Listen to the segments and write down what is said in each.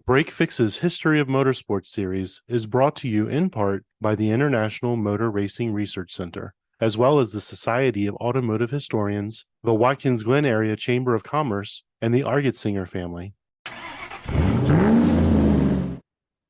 Break Fix's History of Motorsports series is brought to you in part by the International Motor Racing Research Center, as well as the Society of Automotive Historians, the Watkins Glen Area Chamber of Commerce, and the Argetsinger family.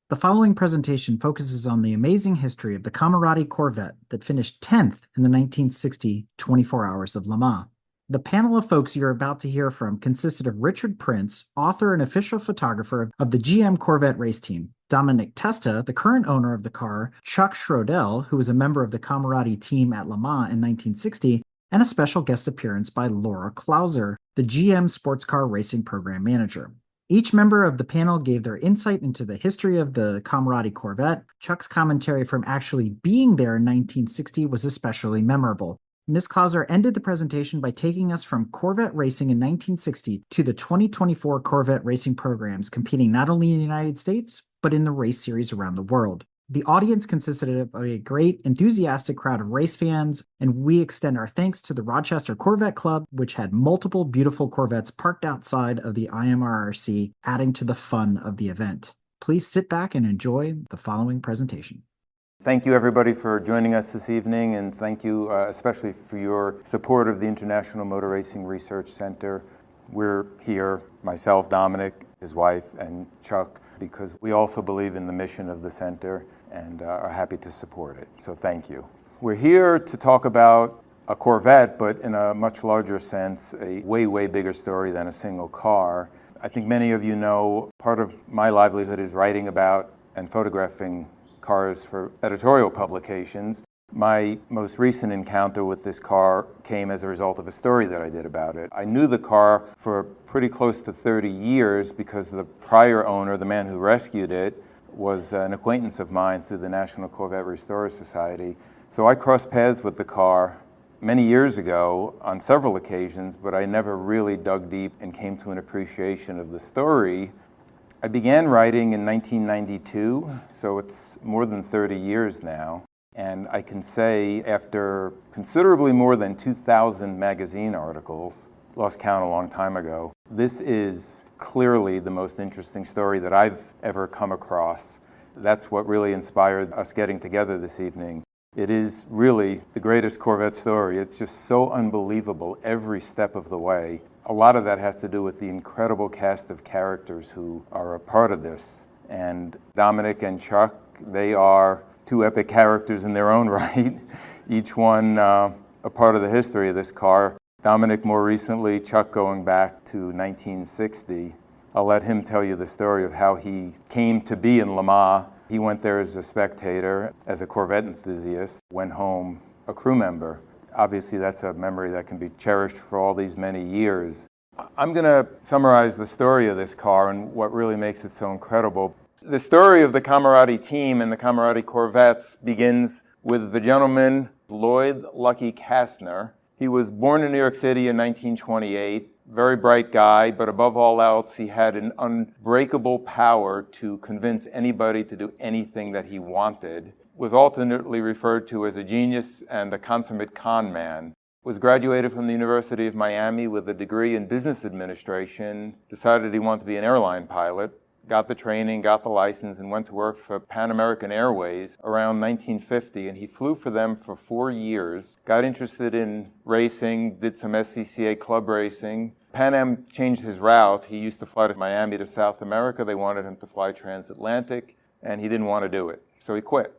The following presentation focuses on the amazing history of the Camoradi Corvette that finished 10th in the 1960 24 Hours of Le Mans. The panel of folks you're about to hear from consisted of Richard Prince, author and official photographer of the GM Corvette Race Team, Dominic Testa, the current owner of the car, Chuck Schroedel, who was a member of the Camoradi team at Le Mans in 1960, and a special guest appearance by Laura Klauser, the GM Sports Car Racing Program Manager. Each member of the panel gave their insight into the history of the Camoradi Corvette. Chuck's commentary from actually being there in 1960 was especially memorable. Ms. Klauser ended the presentation by taking us from Corvette racing in 1960 to the 2024 Corvette racing programs competing not only in the United States, but in the race series around the world. The audience consisted of a great, enthusiastic crowd of race fans, and we extend our thanks to the Rochester Corvette Club, which had multiple beautiful Corvettes parked outside of the IMRRC, adding to the fun of the event. Please sit back and enjoy the following presentation. Thank you, everybody, for joining us this evening, and thank you especially for your support of the International Motor Racing Research Center. We're here, myself, Dominic, his wife, and Chuck, because we also believe in the mission of the center and are happy to support it. So thank you. We're here to talk about a Corvette, but in a much larger sense, a way, way bigger story than a single car. I think many of you know part of my livelihood is writing about and photographing cars for editorial publications. My most recent encounter with this car came as a result of a story that I did about it. I knew the car for pretty close to 30 years because the prior owner, the man who rescued it, was an acquaintance of mine through the National Corvette Restorers Society. So I crossed paths with the car many years ago on several occasions, but I never really dug deep and came to an appreciation of the story. I began writing in 1992, so it's more than 30 years now. And I can say after considerably more than 2,000 magazine articles, lost count a long time ago, this is clearly the most interesting story that I've ever come across. That's what really inspired us getting together this evening. It is really the greatest Corvette story. It's just so unbelievable every step of the way. A lot of that has to do with the incredible cast of characters who are a part of this. And Dominic and Chuck, they are two epic characters in their own right, each one a part of the history of this car. Dominic more recently, Chuck going back to 1960. I'll let him tell you the story of how he came to be in Le Mans. He went there as a spectator, as a Corvette enthusiast, went home a crew member. Obviously, that's a memory that can be cherished for all these many years. I'm going to summarize the story of this car and what really makes it so incredible. The story of the Camoradi team and the Camoradi Corvettes begins with the gentleman, Lloyd Lucky Kastner. He was born in New York City in 1928. Very bright guy, but above all else, he had an unbreakable power to convince anybody to do anything that he wanted. Was alternately referred to as a genius and a consummate con man. Was graduated from the University of Miami with a degree in business administration, decided he wanted to be an airline pilot, got the training, got the license, and went to work for Pan American Airways around 1950, and he flew for them for 4 years, got interested in racing, did some SCCA club racing. Pan Am changed his route. He used to fly to Miami to South America. They wanted him to fly transatlantic, and he didn't want to do it, so he quit.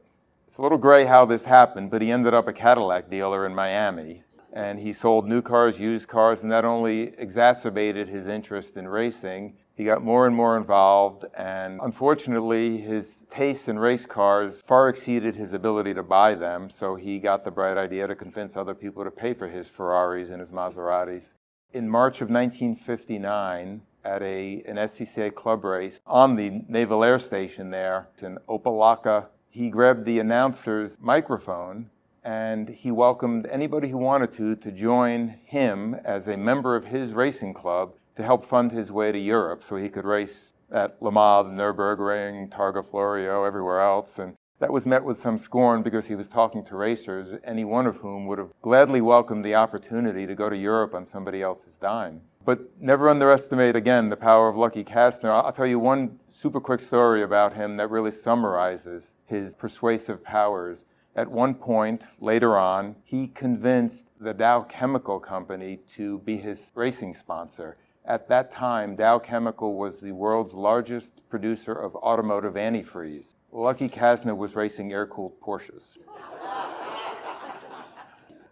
It's a little gray how this happened, but he ended up a Cadillac dealer in Miami. And he sold new cars, used cars, and that only exacerbated his interest in racing. He got more and more involved, and unfortunately, his tastes in race cars far exceeded his ability to buy them, so he got the bright idea to convince other people to pay for his Ferraris and his Maseratis. In March of 1959, at an SCCA club race on the Naval Air Station there in Opelika, he grabbed the announcer's microphone and he welcomed anybody who wanted to join him as a member of his racing club to help fund his way to Europe so he could race at Le Mans, Nürburgring, Targa Florio, everywhere else. And that was met with some scorn because he was talking to racers, any one of whom would have gladly welcomed the opportunity to go to Europe on somebody else's dime. But never underestimate, again, the power of Lucky Kastner. I'll tell you one super quick story about him that really summarizes his persuasive powers. At one point, later on, he convinced the Dow Chemical Company to be his racing sponsor. At that time, Dow Chemical was the world's largest producer of automotive antifreeze. Lucky Kastner was racing air-cooled Porsches.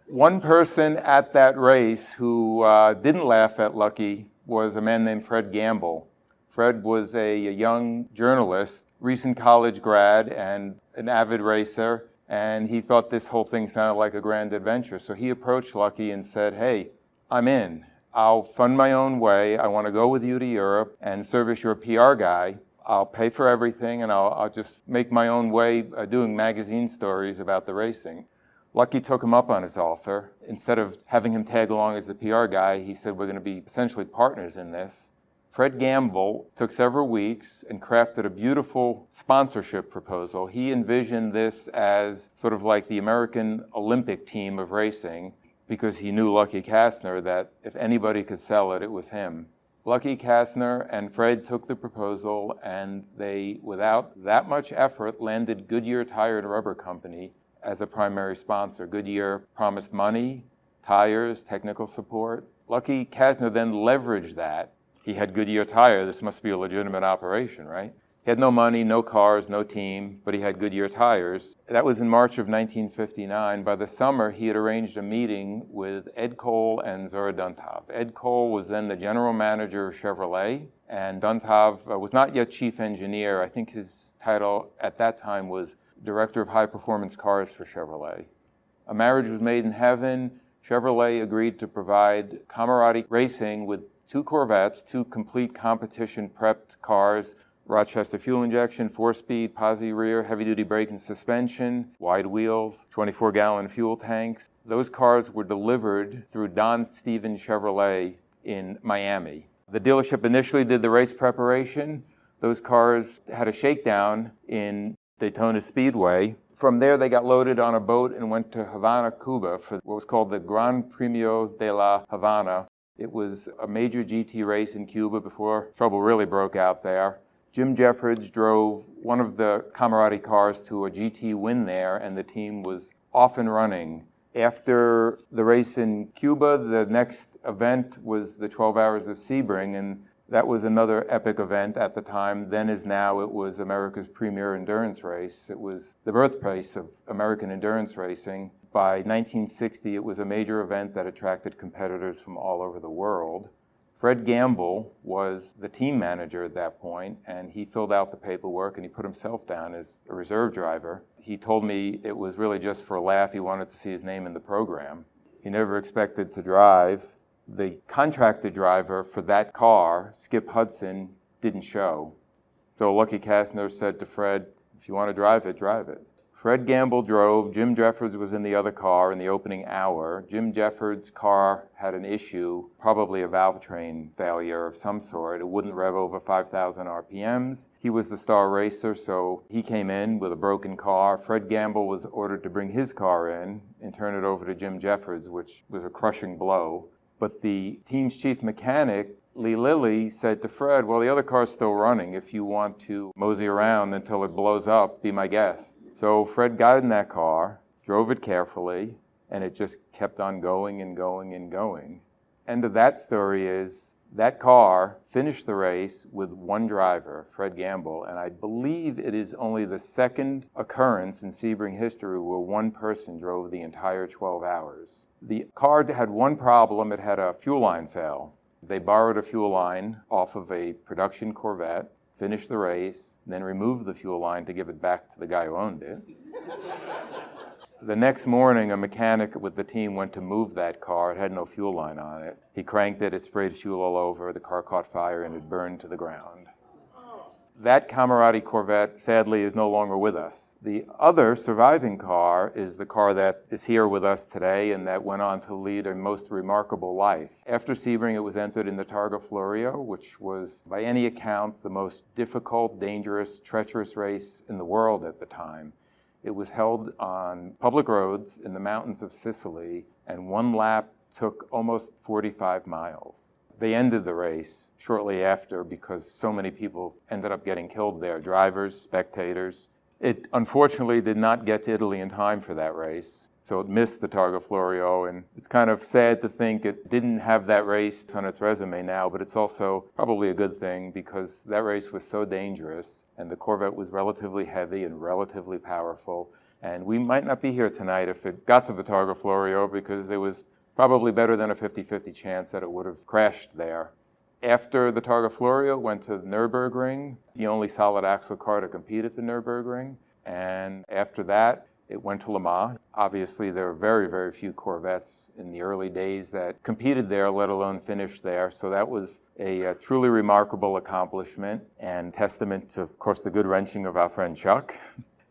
One person at that race who didn't laugh at Lucky was a man named Fred Gamble. Fred was a young journalist, recent college grad, and an avid racer, and he thought this whole thing sounded like a grand adventure. So he approached Lucky and said, "Hey, I'm in. I'll fund my own way. I want to go with you to Europe and serve as your PR guy. I'll pay for everything, and I'll just make my own way doing magazine stories about the racing." Lucky took him up on his offer. Instead of having him tag along as the PR guy, he said, "We're going to be essentially partners in this." Fred Gamble took several weeks and crafted a beautiful sponsorship proposal. He envisioned this as sort of like the American Olympic team of racing, because he knew Lucky Kastner, that if anybody could sell it, it was him. Lucky Kastner and Fred took the proposal, and they, without that much effort, landed Goodyear Tire and Rubber Company as a primary sponsor. Goodyear promised money, tires, technical support. Lucky Kastner then leveraged that. He had Goodyear Tire. This must be a legitimate operation, right? He had no money, no cars, no team, but he had Goodyear tires. That was in March of 1959. By the summer, he had arranged a meeting with Ed Cole and Zora Duntov. Ed Cole was then the general manager of Chevrolet, and Duntov was not yet chief engineer. I think his title at that time was Director of High Performance Cars for Chevrolet. A marriage was made in heaven. Chevrolet agreed to provide Camoradi Racing with 2 Corvettes, 2 complete competition-prepped cars, Rochester fuel injection, 4-speed, posi rear, heavy-duty brake and suspension, wide wheels, 24-gallon fuel tanks. Those cars were delivered through Don Stevens Chevrolet in Miami. The dealership initially did the race preparation. Those cars had a shakedown in Daytona Speedway. From there, they got loaded on a boat and went to Havana, Cuba for what was called the Gran Premio de la Havana. It was a major GT race in Cuba before trouble really broke out there. Jim Jeffords drove one of the Camoradi cars to a GT win there, and the team was off and running. After the race in Cuba, the next event was the 12 Hours of Sebring, and that was another epic event at the time. Then as now, it was America's premier endurance race. It was the birthplace of American endurance racing. By 1960, it was a major event that attracted competitors from all over the world. Fred Gamble was the team manager at that point, and he filled out the paperwork and he put himself down as a reserve driver. He told me it was really just for a laugh. He wanted to see his name in the program. He never expected to drive. The contracted driver for that car, Skip Hudson, didn't show. So Lucky Kastner said to Fred, "If you want to drive it, drive it." Fred Gamble drove. Jim Jeffords was in the other car in the opening hour. Jim Jeffords' car had an issue, probably a valve train failure of some sort. It wouldn't rev over 5,000 RPMs. He was the star racer, so he came in with a broken car. Fred Gamble was ordered to bring his car in and turn it over to Jim Jeffords, which was a crushing blow. But the team's chief mechanic, Lee Lilly, said to Fred, "Well, the other car's still running. If you want to mosey around until it blows up, be my guest." So Fred got in that car, drove it carefully, and it just kept on going and going and going. End of that story is that car finished the race with one driver, Fred Gamble, and I believe it is only the second occurrence in Sebring history where one person drove the entire 12 hours. The car had one problem. It had a fuel line fail. They borrowed a fuel line off of a production Corvette, finished the race, then removed the fuel line to give it back to the guy who owned it. The next morning, a mechanic with the team went to move that car. It had no fuel line on it. He cranked it, it sprayed fuel all over, the car caught fire, and it burned to the ground. That Camoradi Corvette, sadly, is no longer with us. The other surviving car is the car that is here with us today and that went on to lead a most remarkable life. After Sebring, it was entered in the Targa Florio, which was, by any account, the most difficult, dangerous, treacherous race in the world at the time. It was held on public roads in the mountains of Sicily, and one lap took almost 45 miles. They ended the race shortly after because so many people ended up getting killed there, drivers, spectators. It unfortunately did not get to Italy in time for that race, so it missed the Targa Florio, and it's kind of sad to think it didn't have that race on its resume now, but it's also probably a good thing because that race was so dangerous, and the Corvette was relatively heavy and relatively powerful, and we might not be here tonight if it got to the Targa Florio because it was probably better than a 50-50 chance that it would have crashed there. After the Targa Florio, went to the Nürburgring, the only solid axle car to compete at the Nürburgring. And after that, it went to Le Mans. Obviously, there were very, very few Corvettes in the early days that competed there, let alone finished there. So that was a truly remarkable accomplishment and testament to, of course, the good wrenching of our friend Chuck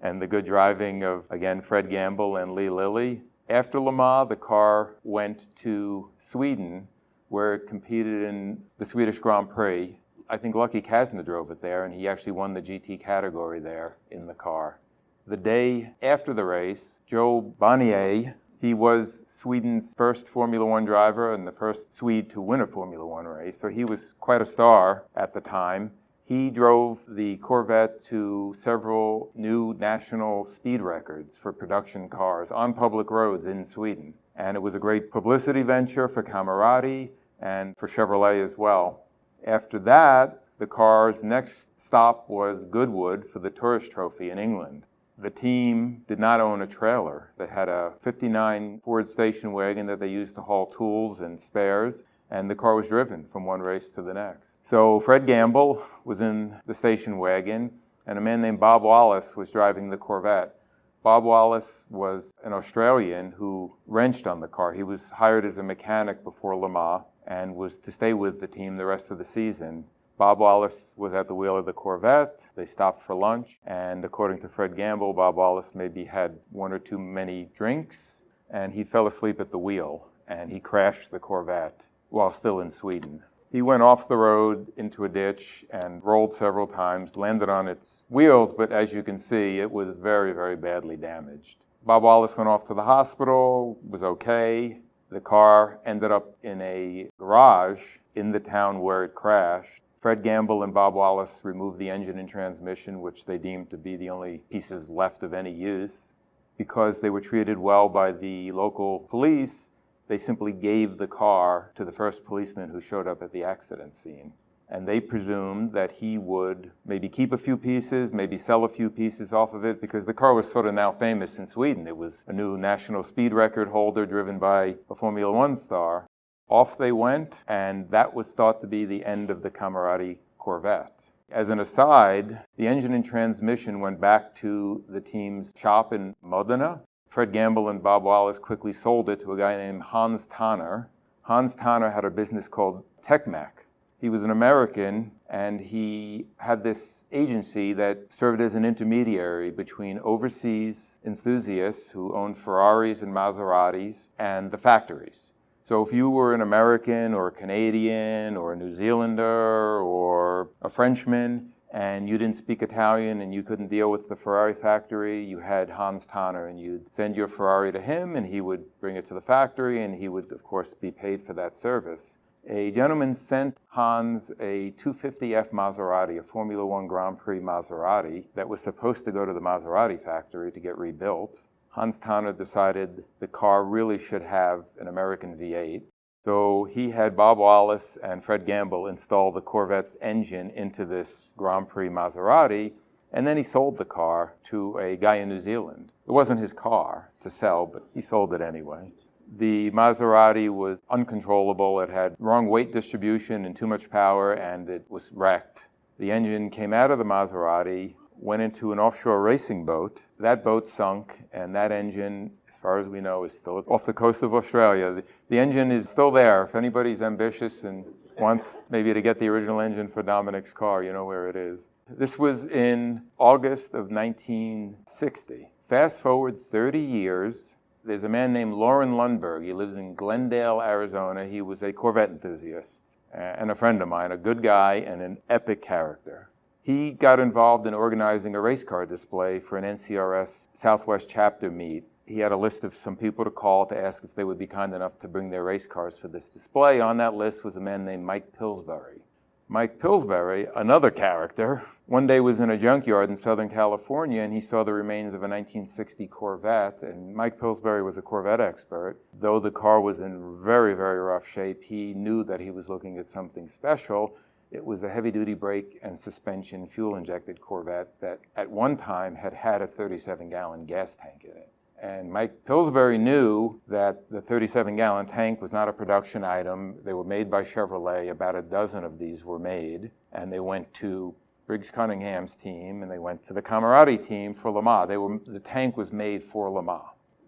and the good driving of, again, Fred Gamble and Lee Lilly. After Le Mans, the car went to Sweden, where it competed in the Swedish Grand Prix. I think Lucky Kastner drove it there, and he actually won the GT category there in the car. The day after the race, Joe Bonnier, he was Sweden's first Formula One driver and the first Swede to win a Formula One race, so he was quite a star at the time. He drove the Corvette to several new national speed records for production cars on public roads in Sweden. And it was a great publicity venture for Camoradi and for Chevrolet as well. After that, the car's next stop was Goodwood for the Tourist Trophy in England. The team did not own a trailer. They had a 59 Ford station wagon that they used to haul tools and spares, and the car was driven from one race to the next. So Fred Gamble was in the station wagon, and a man named Bob Wallace was driving the Corvette. Bob Wallace was an Australian who wrenched on the car. He was hired as a mechanic before Le Mans and was to stay with the team the rest of the season. Bob Wallace was at the wheel of the Corvette. They stopped for lunch, and according to Fred Gamble, Bob Wallace maybe had one or too many drinks, and he fell asleep at the wheel, and he crashed the Corvette while still in Sweden. He went off the road into a ditch and rolled several times, landed on its wheels, but as you can see, it was very, very badly damaged. Bob Wallace went off to the hospital, was okay. The car ended up in a garage in the town where it crashed. Fred Gamble and Bob Wallace removed the engine and transmission, which they deemed to be the only pieces left of any use. Because they were treated well by the local police, they simply gave the car to the first policeman who showed up at the accident scene. And they presumed that he would maybe keep a few pieces, maybe sell a few pieces off of it, because the car was sort of now famous in Sweden. It was a new national speed record holder driven by a Formula One star. Off they went, and that was thought to be the end of the Camoradi Corvette. As an aside, the engine and transmission went back to the team's shop in Modena. Fred Gamble and Bob Wallace quickly sold it to a guy named Hans Tanner. Hans Tanner had a business called Techmac. He was an American, and he had this agency that served as an intermediary between overseas enthusiasts who owned Ferraris and Maseratis and the factories. So if you were an American or a Canadian or a New Zealander or a Frenchman and you didn't speak Italian and you couldn't deal with the Ferrari factory, you had Hans Tanner, and you'd send your Ferrari to him and he would bring it to the factory and he would, of course, be paid for that service. A gentleman sent Hans a 250F Maserati, a Formula One Grand Prix Maserati, that was supposed to go to the Maserati factory to get rebuilt. Hans Tanner decided the car really should have an American V8. So he had Bob Wallace and Fred Gamble install the Corvette's engine into this Grand Prix Maserati, and then he sold the car to a guy in New Zealand. It wasn't his car to sell, but he sold it anyway. The Maserati was uncontrollable. It had wrong weight distribution and too much power, and it was wrecked. The engine came out of the Maserati, went into an offshore racing boat. That boat sunk, and that engine, as far as we know, is still off the coast of Australia. The engine is still there. If anybody's ambitious and wants maybe to get the original engine for Dominic's car, you know where it is. This was in August of 1960. Fast forward 30 years. There's a man named Loren Lundberg. He lives in Glendale, Arizona. He was a Corvette enthusiast and a friend of mine, a good guy and an epic character. He got involved in organizing a race car display for an NCRS Southwest chapter meet he had a list of some people to call to ask if they would be kind enough to bring their race cars for this display. On that list was a man named Mike Pillsbury. Mike Pillsbury, another character, one day was in a junkyard in Southern California and he saw the remains of a 1960 Corvette. And Mike Pillsbury was a Corvette expert. Though the car was in very, very rough shape, he knew that he was looking at something special. It was a heavy-duty brake and suspension fuel-injected Corvette that at one time had had a 37-gallon gas tank in it. And Mike Pillsbury knew that the 37-gallon tank was not a production item. They were made by Chevrolet. About a dozen of these were made. And they went to Briggs Cunningham's team, and they went to the Camoradi team for Le Mans. The tank was made for Le Mans.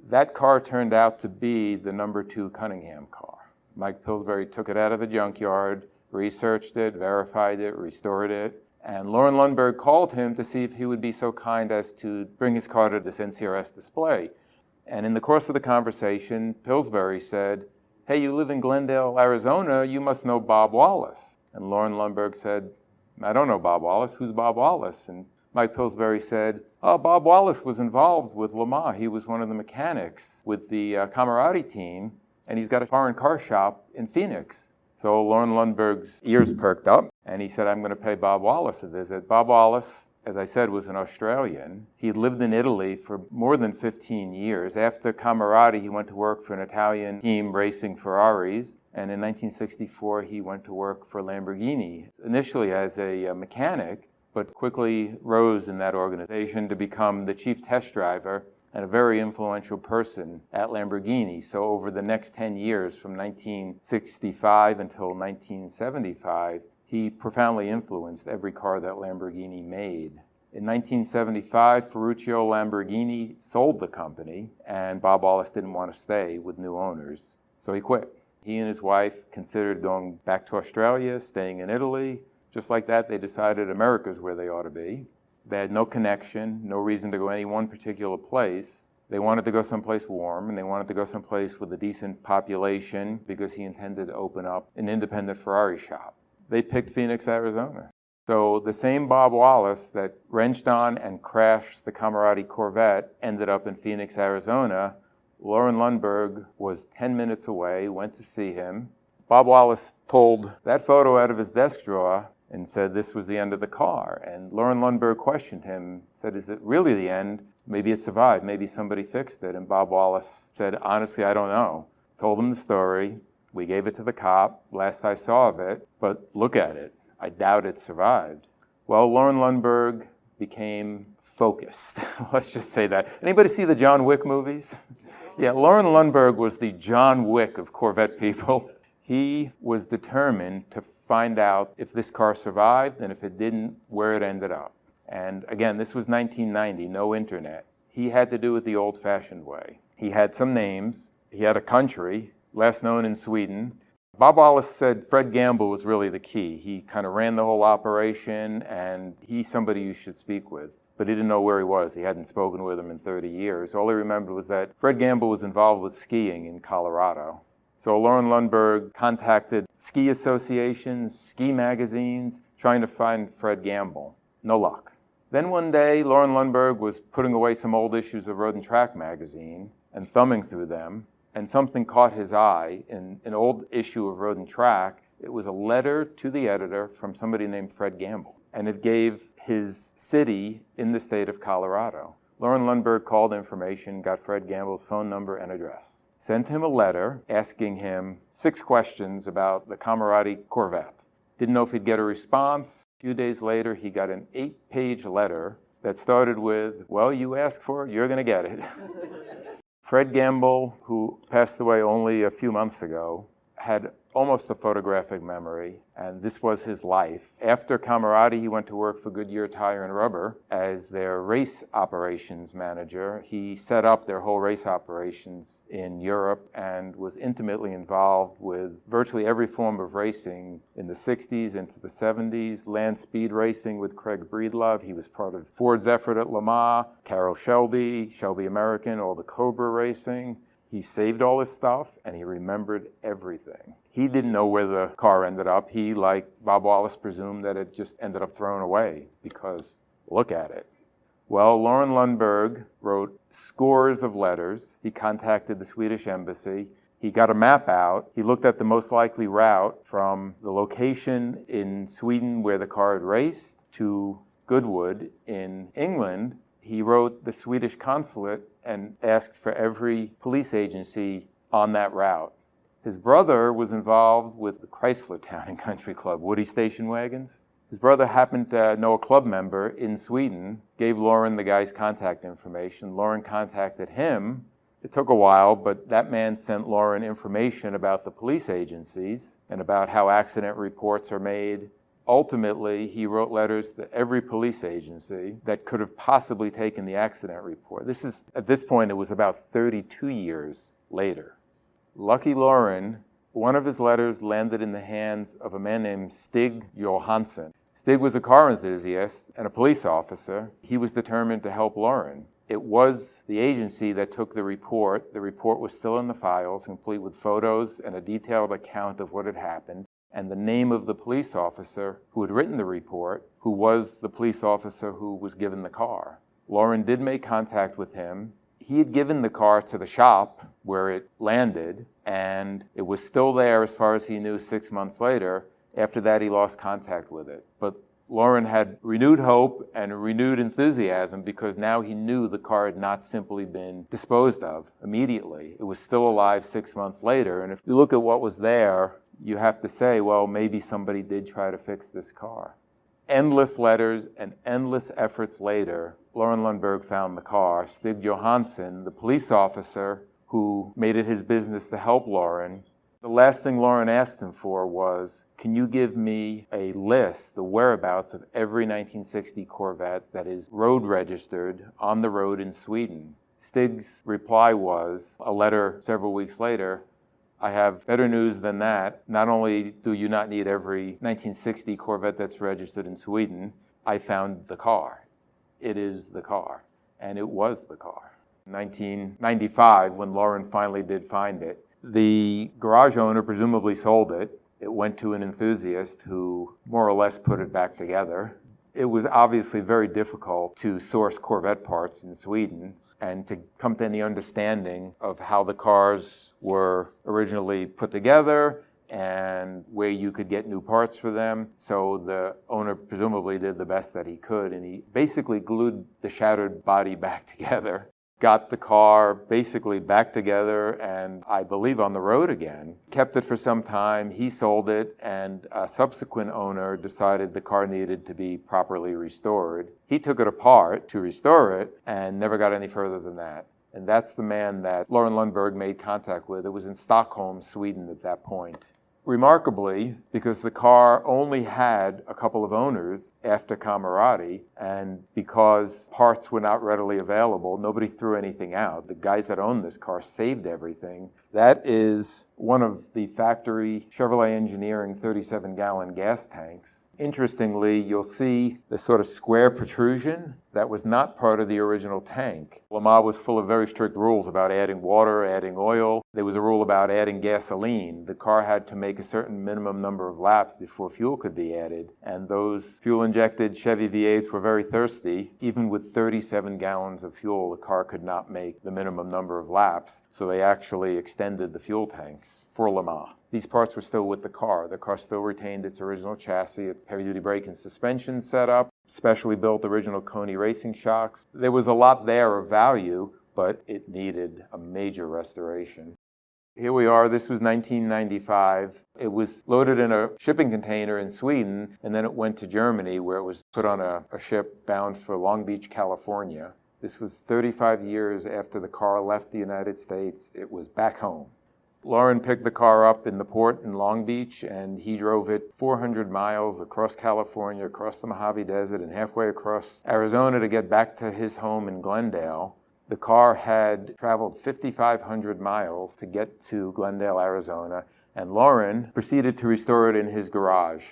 That car turned out to be the number 2 Cunningham car. Mike Pillsbury took it out of the junkyard, researched it, verified it, restored it. And Loren Lundberg called him to see if he would be so kind as to bring his car to this NCRS display. And in the course of the conversation, Pillsbury said, "Hey, you live in Glendale, Arizona, you must know Bob Wallace." And Loren Lundberg said, "I don't know Bob Wallace. Who's Bob Wallace?" And Mike Pillsbury said, "Oh, Bob Wallace was involved with Le Mans. He was one of the mechanics with the Camoradi team, and he's got a foreign car shop in Phoenix." So Loren Lundberg's ears perked up, and he said, "I'm going to pay Bob Wallace a visit." Bob Wallace, as I said, was an Australian. He lived in Italy for more than 15 years. After Camoradi, he went to work for an Italian team racing Ferraris. And in 1964, he went to work for Lamborghini, initially as a mechanic, but quickly rose in that organization to become the chief test driver and a very influential person at Lamborghini. So over the next 10 years, from 1965 until 1975, he profoundly influenced every car that Lamborghini made. In 1975, Ferruccio Lamborghini sold the company, and Bob Wallace didn't want to stay with new owners, so he quit. He and his wife considered going back to Australia, staying in Italy. Just like that, they decided America's where they ought to be. They had no connection, no reason to go any one particular place. They wanted to go someplace warm, and they wanted to go someplace with a decent population because he intended to open up an independent Ferrari shop. They picked Phoenix, Arizona. So the same Bob Wallace that wrenched on and crashed the Camoradi Corvette ended up in Phoenix, Arizona. Loren Lundberg was 10 minutes away, went to see him. Bob Wallace pulled that photo out of his desk drawer and said this was the end of the car. And Loren Lundberg questioned him, said, "Is it really the end? Maybe it survived. Maybe somebody fixed it." And Bob Wallace said, "Honestly, I don't know." Told him the story. We gave it to the cop, last I saw of it, but look at it. I doubt it survived. Well, Loren Lundberg became focused. Let's just say that. Anybody see the John Wick movies? Yeah, Loren Lundberg was the John Wick of Corvette people. He was determined to find out if this car survived, and if it didn't, where it ended up. And again, this was 1990, no internet. He had to do it the old-fashioned way. He had some names. He had a country, last known in Sweden. Bob Wallace said Fred Gamble was really the key. He kind of ran the whole operation, and he's somebody you should speak with. But he didn't know where he was. He hadn't spoken with him in 30 years. All he remembered was that Fred Gamble was involved with skiing in Colorado. So Loren Lundberg contacted ski associations, ski magazines, trying to find Fred Gamble. No luck. Then one day, Loren Lundberg was putting away some old issues of Road and Track magazine and thumbing through them, and something caught his eye. In an old issue of Road and Track, it was a letter to the editor from somebody named Fred Gamble, and it gave his city in the state of Colorado. Loren Lundberg called information, got Fred Gamble's phone number and address. Sent him a letter asking him 6 questions about the Camoradi Corvette. Didn't know if he'd get a response. A few days later, he got an 8-page letter that started with, "Well, you asked for it, you're going to get it." Fred Gamble, who passed away only a few months ago, had almost a photographic memory, and this was his life. After Camoradi, he went to work for Goodyear Tire and Rubber as their race operations manager. He set up their whole race operations in Europe and was intimately involved with virtually every form of racing in the 60s into the 70s. Land speed racing with Craig Breedlove. He was part of Ford's effort at Le Mans, Carroll Shelby, Shelby American, all the Cobra racing. He saved all his stuff, and he remembered everything. He didn't know where the car ended up. He, like Bob Wallace, presumed that it just ended up thrown away because, look at it. Well, Loren Lundberg wrote scores of letters. He contacted the Swedish embassy. He got a map out. He looked at the most likely route from the location in Sweden where the car had raced to Goodwood in England. He wrote the Swedish consulate and asked for every police agency on that route. His brother was involved with the Chrysler Town and Country Club, Woody Station Wagons. His brother happened to know a club member in Sweden, gave Loren the guy's contact information. Loren contacted him. It took a while, but that man sent Loren information about the police agencies and about how accident reports are made. Ultimately, he wrote letters to every police agency that could have possibly taken the accident report. At this point, it was about 32 years later. Lucky Loren, one of his letters landed in the hands of a man named Stig Johansson. Stig was a car enthusiast and a police officer. He was determined to help Loren. It was the agency that took the report. The report was still in the files, complete with photos and a detailed account of what had happened, and the name of the police officer who had written the report, who was the police officer who was given the car. Loren did make contact with him. He had given the car to the shop where it landed, and it was still there as far as he knew 6 months later. After that, he lost contact with it. But Loren had renewed hope and renewed enthusiasm because now he knew the car had not simply been disposed of immediately. It was still alive 6 months later. And if you look at what was there, you have to say, well, maybe somebody did try to fix this car. Endless letters and endless efforts later, Loren Lundberg found the car. Stig Johansson, the police officer who made it his business to help Loren, the last thing Loren asked him for was, can you give me a list, the whereabouts of every 1960 Corvette that is road registered on the road in Sweden? Stig's reply was, a letter several weeks later, I have better news than that. Not only do you not need every 1960 Corvette that's registered in Sweden, I found the car. It is the car. And it was the car. In 1995, when Loren finally did find it, the garage owner presumably sold it. It went to an enthusiast who more or less put it back together. It was obviously very difficult to source Corvette parts in Sweden and to come to any understanding of how the cars were originally put together and where you could get new parts for them. So the owner presumably did the best that he could, and he basically glued the shattered body back together, got the car basically back together and I believe on the road again. Kept it for some time, he sold it, and a subsequent owner decided the car needed to be properly restored. He took it apart to restore it and never got any further than that. And that's the man that Loren Lundberg made contact with. It was in Stockholm, Sweden at that point. Remarkably, because the car only had a couple of owners after Camoradi, and because parts were not readily available, nobody threw anything out. The guys that owned this car saved everything. That is one of the factory Chevrolet Engineering 37-gallon gas tanks. Interestingly, you'll see the sort of square protrusion that was not part of the original tank. Le Mans was full of very strict rules about adding water, adding oil. There was a rule about adding gasoline. The car had to make a certain minimum number of laps before fuel could be added. And those fuel-injected Chevy V8s were very thirsty. Even with 37 gallons of fuel, the car could not make the minimum number of laps. So they actually extended the fuel tanks for Le Mans. These parts were still with the car. The car still retained its original chassis, its heavy-duty brake and suspension setup, specially built original Coney racing shocks. There was a lot there of value, but it needed a major restoration. Here we are, this was 1995. It was loaded in a shipping container in Sweden, and then it went to Germany, where it was put on a ship bound for Long Beach, California. This was 35 years after the car left the United States. It was back home. Loren picked the car up in the port in Long Beach, and he drove it 400 miles across California, across the Mojave Desert, and halfway across Arizona to get back to his home in Glendale. The car had traveled 5,500 miles to get to Glendale, Arizona, and Loren proceeded to restore it in his garage.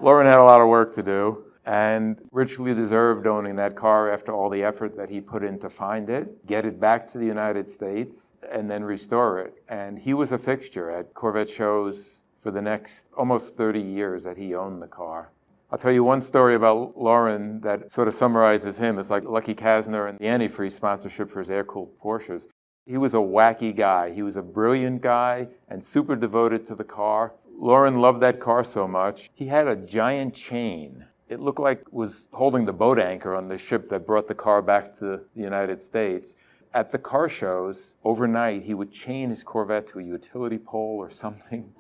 Loren had a lot of work to do, and richly deserved owning that car after all the effort that he put in to find it, get it back to the United States, and then restore it. And he was a fixture at Corvette shows for the next almost 30 years that he owned the car. I'll tell you one story about Loren that sort of summarizes him. It's like Lucky Kastner and the antifreeze sponsorship for his air-cooled Porsches. He was a wacky guy. He was a brilliant guy and super devoted to the car. Loren loved that car so much. He had a giant chain. It looked like it was holding the boat anchor on the ship that brought the car back to the United States. At the car shows, overnight, he would chain his Corvette to a utility pole or something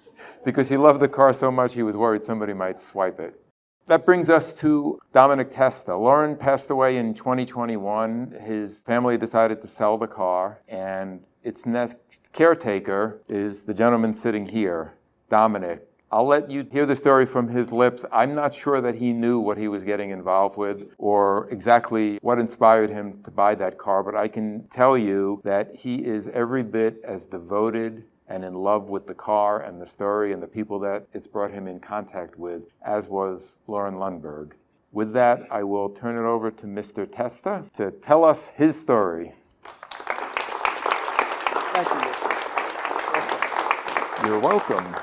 because he loved the car so much he was worried somebody might swipe it. That brings us to Dominic Testa. Loren passed away in 2021. His family decided to sell the car, and its next caretaker is the gentleman sitting here, Dominic. I'll let you hear the story from his lips. I'm not sure that he knew what he was getting involved with or exactly what inspired him to buy that car, but I can tell you that he is every bit as devoted and in love with the car and the story and the people that it's brought him in contact with, as was Loren Lundberg. With that, I will turn it over to Mr. Testa to tell us his story. Thank you. You're welcome.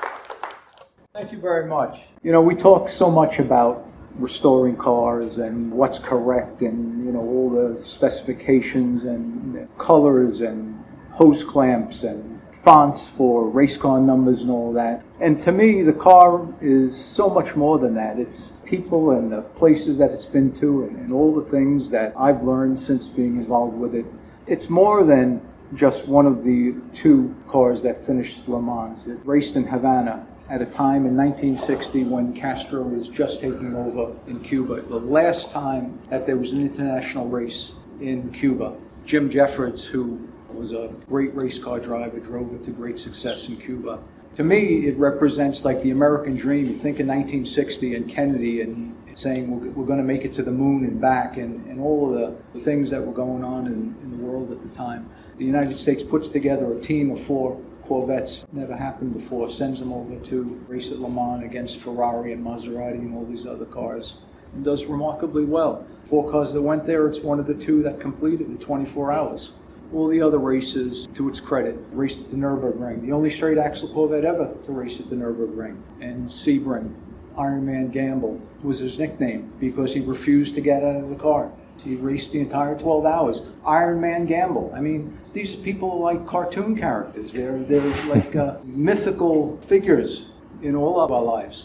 Thank you very much. You know, we talk so much about restoring cars and what's correct and, you know, all the specifications and colors and hose clamps and fonts for race car numbers and all that. And to me, the car is so much more than that. It's people and the places that it's been to and all the things that I've learned since being involved with it. It's more than just one of the two cars that finished Le Mans. It raced in Havana at a time in 1960 when Castro was just taking over in Cuba. The last time that there was an international race in Cuba. Jim Jeffords, who was a great race car driver, drove it to great success in Cuba. To me, it represents like the American dream. You think in 1960 and Kennedy and saying we're going to make it to the moon and back and all of the things that were going on in the world at the time. The United States puts together a team of 4 Corvettes, never happened before, sends them over to race at Le Mans against Ferrari and Maserati and all these other cars, and does remarkably well. 4 cars that went there, it's one of the 2 that completed in 24 hours. All the other races, to its credit, raced at the Nürburgring. The only straight axle Corvette ever to race at the Nürburgring. And Sebring, Iron Man Gamble, was his nickname because he refused to get out of the car. He raced the entire 12 hours. Iron Man Gamble. I mean, these people are like cartoon characters. They're like mythical figures in all of our lives.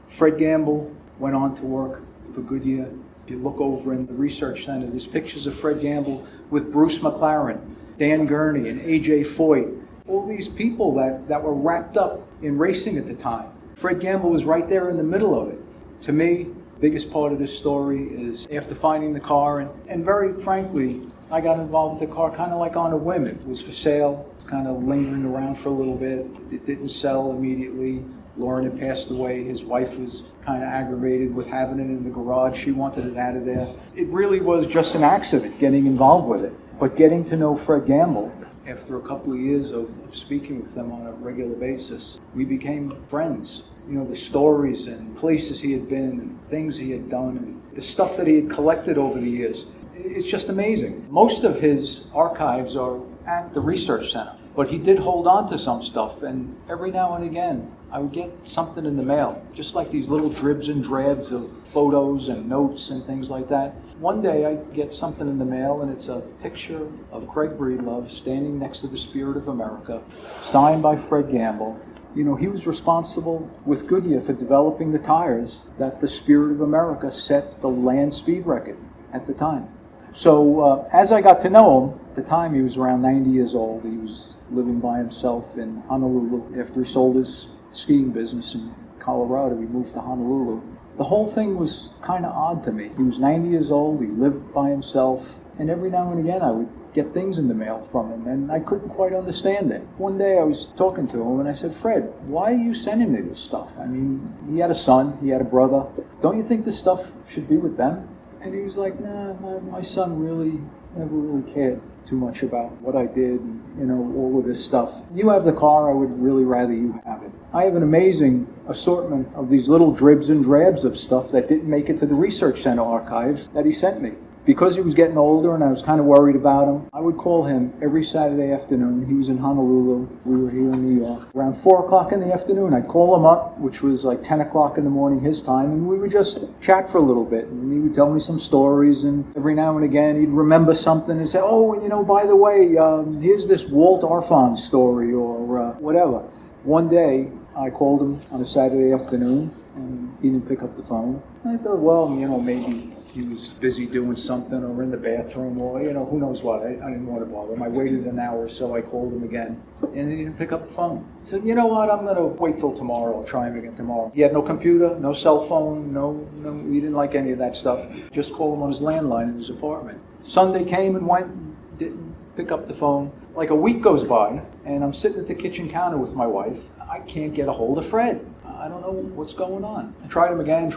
Fred Gamble went on to work for Goodyear. If you look over in the research center, there's pictures of Fred Gamble with Bruce McLaren, Dan Gurney, and A.J. Foyt. All these people that were wrapped up in racing at the time. Fred Gamble was right there in the middle of it. To me, the biggest part of this story is after finding the car, and very frankly, I got involved with the car kind of like on a whim. It was for sale, kind of lingering around for a little bit. It didn't sell immediately. Loren had passed away. His wife was kind of aggravated with having it in the garage. She wanted it out of there. It really was just an accident getting involved with it. But getting to know Fred Gamble, after a couple of years of speaking with him on a regular basis, we became friends. You know, the stories and places he had been and things he had done and the stuff that he had collected over the years. It's just amazing. Most of his archives are at the research center, but he did hold on to some stuff, and every now and again I would get something in the mail, just like these little dribs and drabs of photos and notes and things like that. One day I get something in the mail, and it's a picture of Craig Breedlove standing next to the Spirit of America, signed by Fred Gamble. You know, he was responsible with Goodyear for developing the tires that the Spirit of America set the land speed record at the time. So as I got to know him, at the time he was around 90 years old. He was living by himself in Honolulu. After he sold his skiing business in Colorado, he moved to Honolulu. The whole thing was kind of odd to me. He was 90 years old, he lived by himself, and every now and again I would get things in the mail from him, and I couldn't quite understand it. One day I was talking to him, and I said, Fred, why are you sending me this stuff? I mean, he had a son, he had a brother. Don't you think this stuff should be with them? And he was like, nah, my son really never really cared too much about what I did and, you know, all of this stuff. You have the car, I would really rather you have it. I have an amazing assortment of these little dribs and drabs of stuff that didn't make it to the research center archives that he sent me. because he was getting older and I was kind of worried about him, I would call him every Saturday afternoon. He was in Honolulu. We were here in New York. Around 4 o'clock in the afternoon, I'd call him up, which was like 10 o'clock in the morning his time, and we would just chat for a little bit. And he would tell me some stories, and every now and again he'd remember something and say, oh, you know, by the way, here's this Walt Arfon story or whatever. One day, I called him on a Saturday afternoon, and he didn't pick up the phone. And I thought, well, you know, maybe he was busy doing something or in the bathroom or, you know, who knows what. I didn't want to bother him. I waited an hour or so. I called him again, and he didn't pick up the phone. I said, you know what, I'm going to wait till tomorrow. I'll try him again tomorrow. He had no computer, no cell phone, no, he didn't like any of that stuff. Just call him on his landline in his apartment. Sunday came and went, didn't pick up the phone. Like a week goes by, and I'm sitting at the kitchen counter with my wife. I can't get a hold of Fred. I don't know what's going on. I tried him again,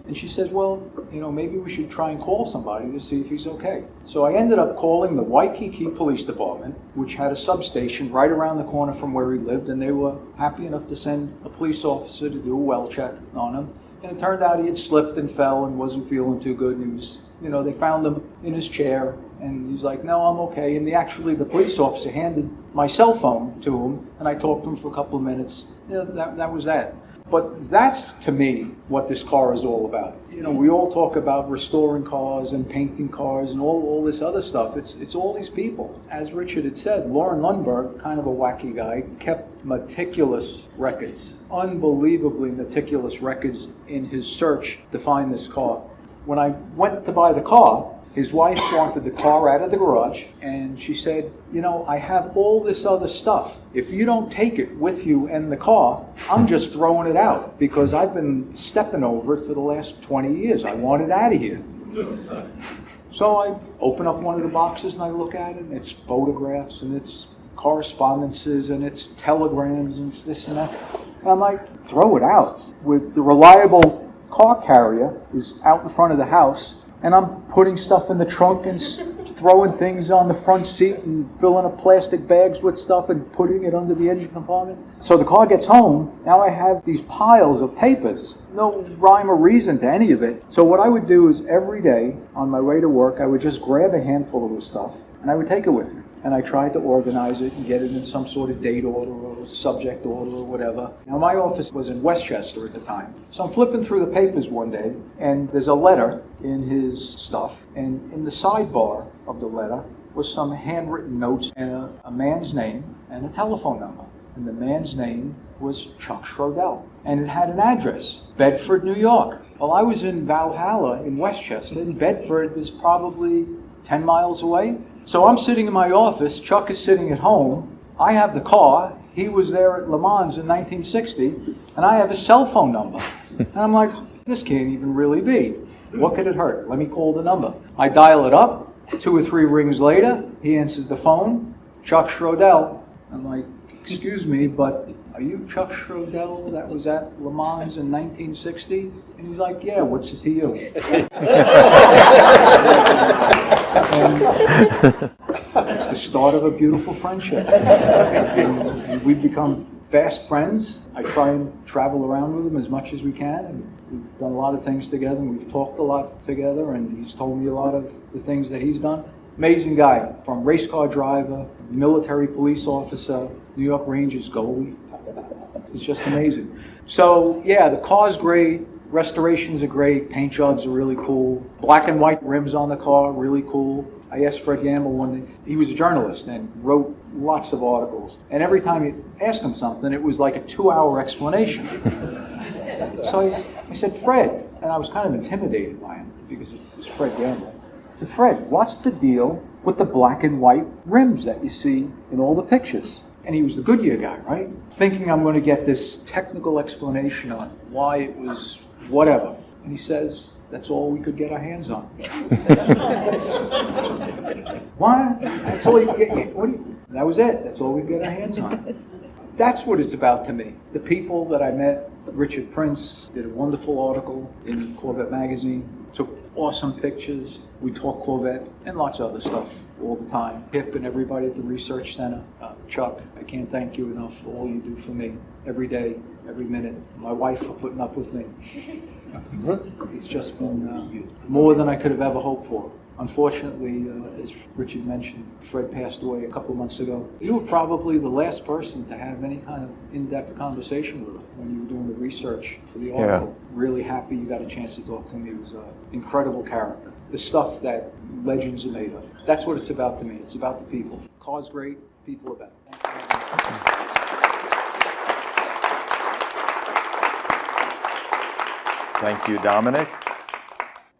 and she says, well, you know, maybe we should try and call somebody to see if he's okay. So I ended up calling the Waikiki Police Department, which had a substation right around the corner from where he lived, and they were happy enough to send a police officer to do a well check on him. And it turned out he had slipped and fell and wasn't feeling too good, and he was, you know, they found him in his chair, and he's like, no, I'm okay. And the police officer handed my cell phone to him, and I talked to him for a couple of minutes. Yeah, that was that. But that's, to me, what this car is all about. You know, we all talk about restoring cars and painting cars and all this other stuff. It's all these people. As Richard had said, Loren Lundberg, kind of a wacky guy, kept meticulous records, unbelievably meticulous records in his search to find this car. When I went to buy the car, his wife wanted the car out of the garage, and she said, you know, I have all this other stuff. If you don't take it with you in the car, I'm just throwing it out because I've been stepping over it for the last 20 years. I want it out of here. So I open up one of the boxes and I look at it, and it's photographs and it's correspondences and it's telegrams and it's this and that. And I'm like, throw it out. With the reliable car carrier is out in front of the house, and I'm putting stuff in the trunk and throwing things on the front seat and filling up plastic bags with stuff and putting it under the engine compartment. So the car gets home, now I have these piles of papers. No rhyme or reason to any of it. So what I would do is every day on my way to work, I would just grab a handful of this stuff and I would take it with me. And I tried to organize it and get it in some sort of date order or subject order or whatever. Now my office was in Westchester at the time. So I'm flipping through the papers one day, and there's a letter in his stuff, and in the sidebar of the letter was some handwritten notes and a man's name and a telephone number. And the man's name was Chuck Schroedel. And it had an address, Bedford, New York. Well, I was in Valhalla in Westchester, and Bedford was probably 10 miles away. So I'm sitting in my office, Chuck is sitting at home, I have the car, he was there at Le Mans in 1960, and I have a cell phone number. And I'm like, this can't even really be. What could it hurt? Let me call the number. I dial it up, 2 or 3 rings later, he answers the phone, Chuck Schroedel. I'm like, excuse me, but are you Chuck Schroedel that was at Le Mans in 1960? And he's like, yeah, what's it to you? And it's the start of a beautiful friendship. And we've become fast friends. I try and travel around with him as much as we can. And we've done a lot of things together, and we've talked a lot together, and he's told me a lot of the things that he's done. Amazing guy, from race car driver, military police officer, New York Rangers goalie. It's just amazing. So yeah, the car's great. Restorations are great. Paint jobs are really cool. Black and white rims on the car, really cool. I asked Fred Gamble one day. He was a journalist and wrote lots of articles. And every time you asked him something, it was like a 2-hour explanation. So I said, Fred, and I was kind of intimidated by him because it was Fred Gamble. I said, Fred, what's the deal with the black and white rims that you see in all the pictures? And he was the Goodyear guy, right? Thinking I'm going to get this technical explanation on why it was whatever. And he says, that's all we could get our hands on. What? That's all you get? That was it. That's all we could get our hands on. That's what it's about to me. The people that I met, Richard Prince did a wonderful article in Corvette magazine, took awesome pictures. We talk Corvette and lots of other stuff all the time. Pip and everybody at the research center. Chuck, I can't thank you enough for all you do for me every day, every minute. My wife for putting up with me. It's just been more than I could have ever hoped for. Unfortunately, as Richard mentioned, Fred passed away a couple of months ago. You were probably the last person to have any kind of in-depth conversation with him when you were doing the research for the article. Yeah. Really happy you got a chance to talk to him. He was an incredible character. The stuff that legends are made of. That's what it's about to me. It's about the people. Car's great, people are better. Thank you, Dominic.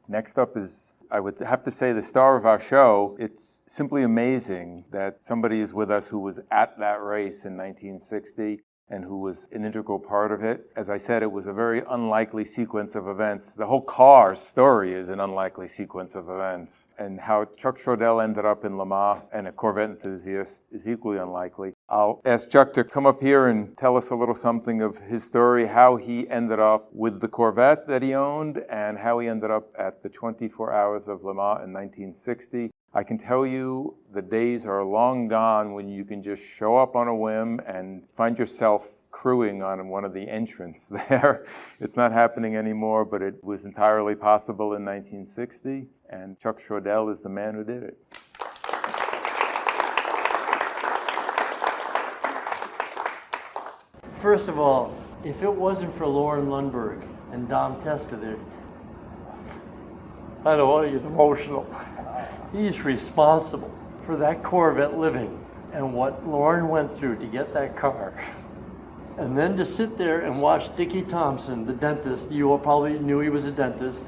Next up is, I would have to say, the star of our show. It's simply amazing that somebody is with us who was at that race in 1960 and who was an integral part of it. As I said, it was a very unlikely sequence of events. The whole car story is an unlikely sequence of events. And how Chuck Schroedel ended up in Le Mans and a Corvette enthusiast is equally unlikely. I'll ask Chuck to come up here and tell us a little something of his story, how he ended up with the Corvette that he owned and how he ended up at the 24 Hours of Le Mans in 1960. I can tell you the days are long gone when you can just show up on a whim and find yourself crewing on one of the entrants there. It's not happening anymore, but it was entirely possible in 1960, and Chuck Schroedel is the man who did it. First of all, if it wasn't for Loren Lundberg and Dom Testa there, I don't want to get emotional. He's responsible for that Corvette living and what Loren went through to get that car. And then to sit there and watch Dickie Thompson, the dentist, you all probably knew he was a dentist,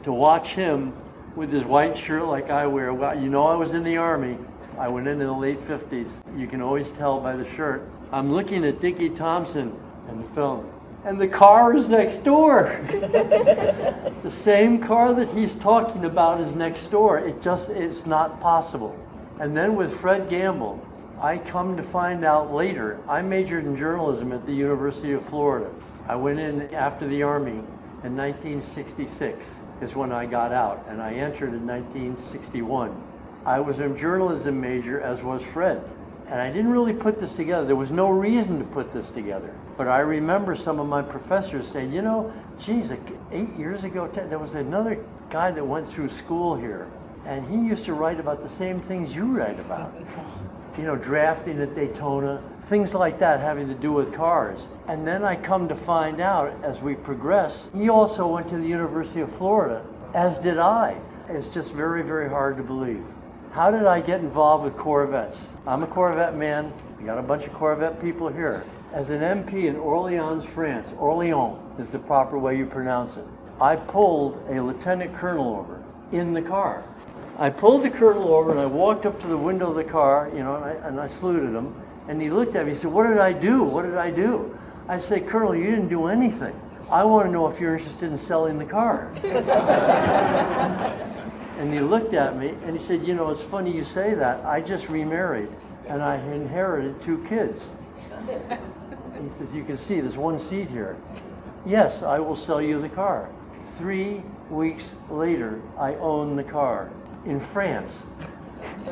to watch him with his white shirt like I wear. Well, you know I was in the Army. I went in the late 50s. You can always tell by the shirt. I'm looking at Dickie Thompson and the film. And the car is next door. The same car that he's talking about is next door. It's not possible. And then with Fred Gamble, I come to find out later, I majored in journalism at the University of Florida. I went in after the Army in 1966 is when I got out, and I entered in 1961. I was a journalism major, as was Fred. And I didn't really put this together. There was no reason to put this together. But I remember some of my professors saying, you know, geez, 8 years ago, there was another guy that went through school here. And he used to write about the same things you write about. You know, drafting at Daytona, things like that having to do with cars. And then I come to find out as we progress, he also went to the University of Florida, as did I. It's just very, very hard to believe. How did I get involved with Corvettes? I'm a Corvette man. We got a bunch of Corvette people here. As an MP in Orléans, France, Orléans is the proper way you pronounce it, I pulled a lieutenant colonel over in the car. I pulled the colonel over and I walked up to the window of the car, you know, and I saluted him. And he looked at me, he said, what did I do? What did I do? I said, Colonel, you didn't do anything. I want to know if you're interested in selling the car. And he looked at me and he said, you know, it's funny you say that. I just remarried and I inherited 2 kids. And he says, you can see there's 1 seat here. Yes, I will sell you the car. 3 weeks later, I own the car in France,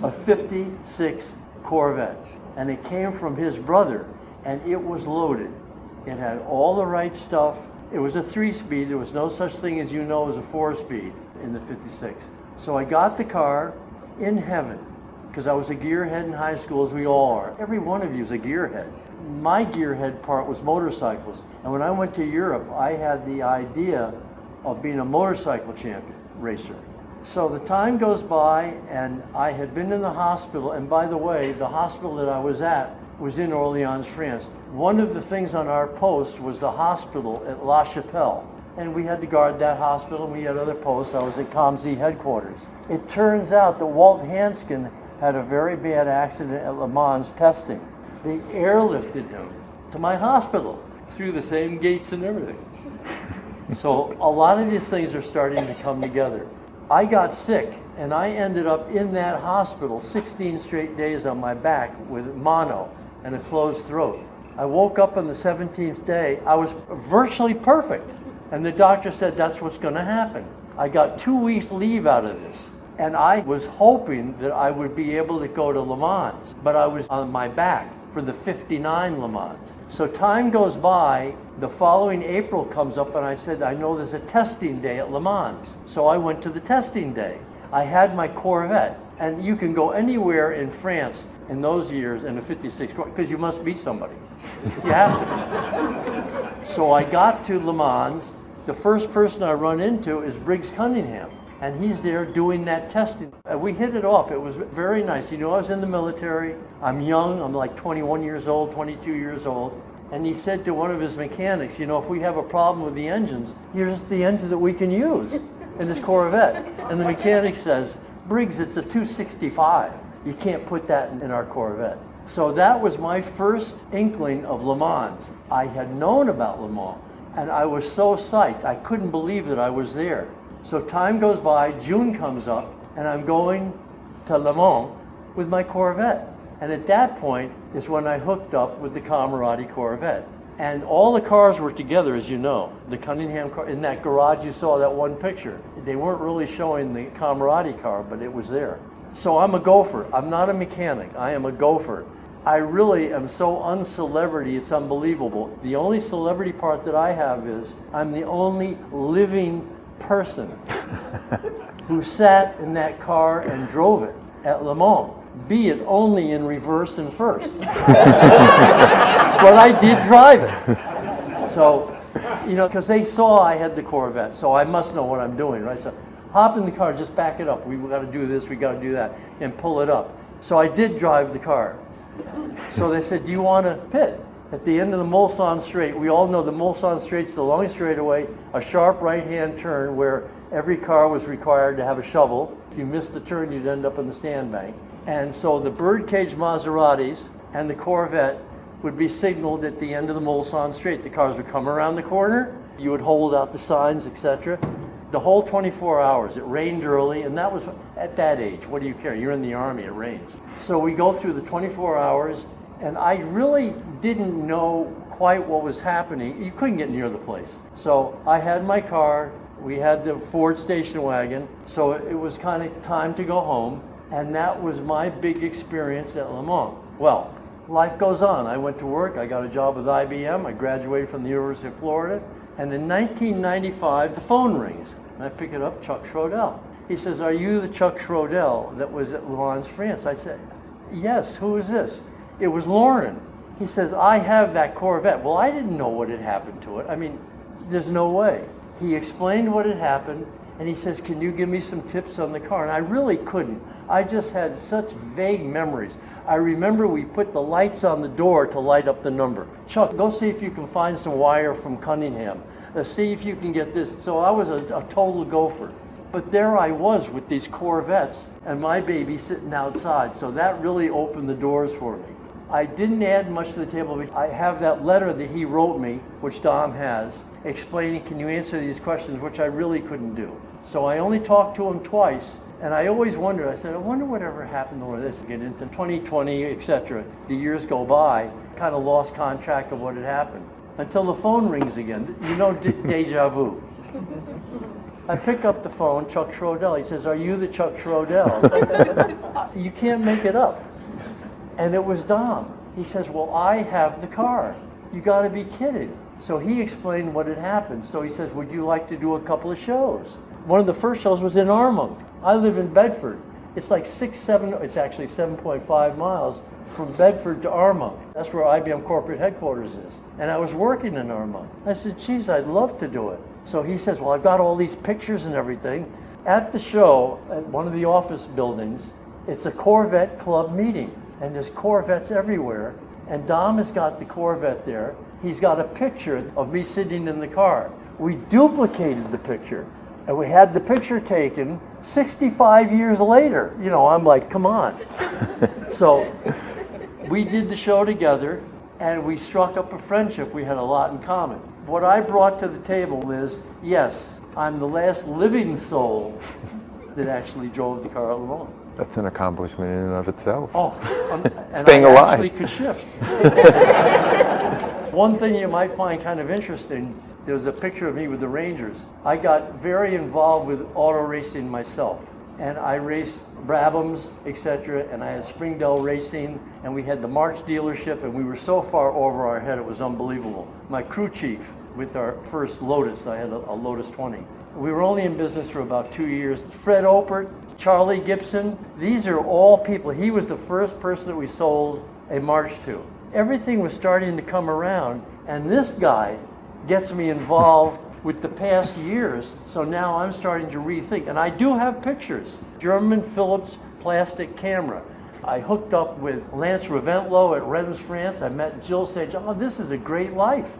a 56 Corvette. And it came from his brother and it was loaded. It had all the right stuff. It was a 3-speed. There was no such thing as you know as a 4-speed in the 56. So I got the car in heaven, because I was a gearhead in high school, as we all are. Every one of you is a gearhead. My gearhead part was motorcycles. And when I went to Europe, I had the idea of being a motorcycle champion racer. So the time goes by, and I had been in the hospital. And by the way, the hospital that I was at was in Orléans, France. One of the things on our post was the hospital at La Chapelle. And we had to guard that hospital, and we had other posts. I was at ComZ headquarters. It turns out that Walt Hanskin had a very bad accident at Le Mans testing. They airlifted him to my hospital through the same gates and everything. So a lot of these things are starting to come together. I got sick, and I ended up in that hospital 16 straight days on my back with mono and a closed throat. I woke up on the 17th day. I was virtually perfect. And the doctor said, that's what's going to happen. I got 2 weeks leave out of this. And I was hoping that I would be able to go to Le Mans, but I was on my back for the '59 Le Mans. So time goes by, the following April comes up and I said, I know there's a testing day at Le Mans. So I went to the testing day. I had my Corvette, and you can go anywhere in France in those years in a 56 because you must be somebody. You have to. So I got to Le Mans. The first person I run into is Briggs Cunningham, and he's there doing that testing. And we hit it off. It was very nice. You know, I was in the military. I'm young. I'm like 21 years old, 22 years old. And he said to one of his mechanics, you know, if we have a problem with the engines, here's the engine that we can use in this Corvette. And the mechanic says, Briggs, it's a 265. You can't put that in our Corvette. So that was my first inkling of Le Mans. I had known about Le Mans, and I was so psyched. I couldn't believe that I was there. So time goes by, June comes up, and I'm going to Le Mans with my Corvette. And at that point is when I hooked up with the Camoradi Corvette. And all the cars were together, as you know. The Cunningham car, in that garage you saw that one picture. They weren't really showing the Camoradi car, but it was there. So I'm a gopher. I'm not a mechanic. I am a gopher. I really am so uncelebrity, it's unbelievable. The only celebrity part that I have is I'm the only living person who sat in that car and drove it at Le Mans, be it only in reverse and first. But I did drive it. So, you know, because they saw I had the Corvette, so I must know what I'm doing, right? So hop in the car, just back it up. We got to do this, we got to do that, and pull it up. So I did drive the car. So they said, do you want to pit? At the end of the Mulsanne Straight, we all know the Mulsanne Straight's the longest straightaway, a sharp right-hand turn where every car was required to have a shovel. If you missed the turn, you'd end up in the sandbank. And so the birdcage Maseratis and the Corvette would be signaled at the end of the Mulsanne Straight. The cars would come around the corner, you would hold out the signs, etc. The whole 24 hours. It rained early, and that was at that age. What do you care? You're in the Army, it rains. So we go through the 24 hours, and I really didn't know quite what was happening. You couldn't get near the place. So I had my car, we had the Ford station wagon, so it was kind of time to go home, and that was my big experience at Le Mans. Well, life goes on. I went to work, I got a job with IBM, I graduated from the University of Florida, and in 1995, the phone rings. And I pick it up, Chuck Schroedel. He says, are you the Chuck Schroedel that was at Le Mans, France? I said, yes, who is this? It was Loren. He says, I have that Corvette. Well, I didn't know what had happened to it. I mean, there's no way. He explained what had happened, and he says, can you give me some tips on the car? And I really couldn't. I just had such vague memories. I remember we put the lights on the door to light up the number. Chuck, go see if you can find some wire from Cunningham. See if you can get this. So I was a total gopher. But there I was with these Corvettes and my baby sitting outside. So that really opened the doors for me. I didn't add much to the table. I have that letter that he wrote me, which Dom has, explaining, can you answer these questions, which I really couldn't do. So I only talked to him twice. And I always wondered, I said, I wonder whatever happened to this. Get into 2020, etc. The years go by, kind of lost track of what had happened. Until the phone rings again. You know, deja vu. I pick up the phone, Chuck Schroedel. He says, are you the Chuck Schroedel? You can't make it up. And it was Dom. He says, well, I have the car. You got to be kidding. So he explained what had happened. So he says, would you like to do a couple of shows? One of the first shows was in Armonk. I live in Bedford. It's like it's actually 7.5 miles from Bedford to Armonk. That's where IBM corporate headquarters is. And I was working in Armonk. I said, geez, I'd love to do it. So he says, well, I've got all these pictures and everything. At the show, at one of the office buildings, it's a Corvette club meeting. And there's Corvettes everywhere. And Dom has got the Corvette there. He's got a picture of me sitting in the car. We duplicated the picture. And we had the picture taken 65 years later. You know, I'm like, come on. So we did the show together, and we struck up a friendship. We had a lot in common. What I brought to the table is, yes, I'm the last living soul that actually drove the car at Le Mans. That's an accomplishment in and of itself. Oh, and Staying I alive. actually could shift. One thing you might find kind of interesting, there was a picture of me with the Rangers. I got very involved with auto racing myself. and I raced Brabhams, etc., and I had Springdale Racing, and we had the March dealership, and we were so far over our head, it was unbelievable. My crew chief with our first Lotus, I had a Lotus 20. We were only in business for about 2 years. Fred Opert, Charlie Gibson, these are all people. He was the first person that we sold a March to. Everything was starting to come around, and this guy gets me involved with the past years, so now I'm starting to rethink. And I do have pictures. German Philips plastic camera. I hooked up with Lance Raventlow at Rennes, France. I met Jill Sage. Oh, this is a great life.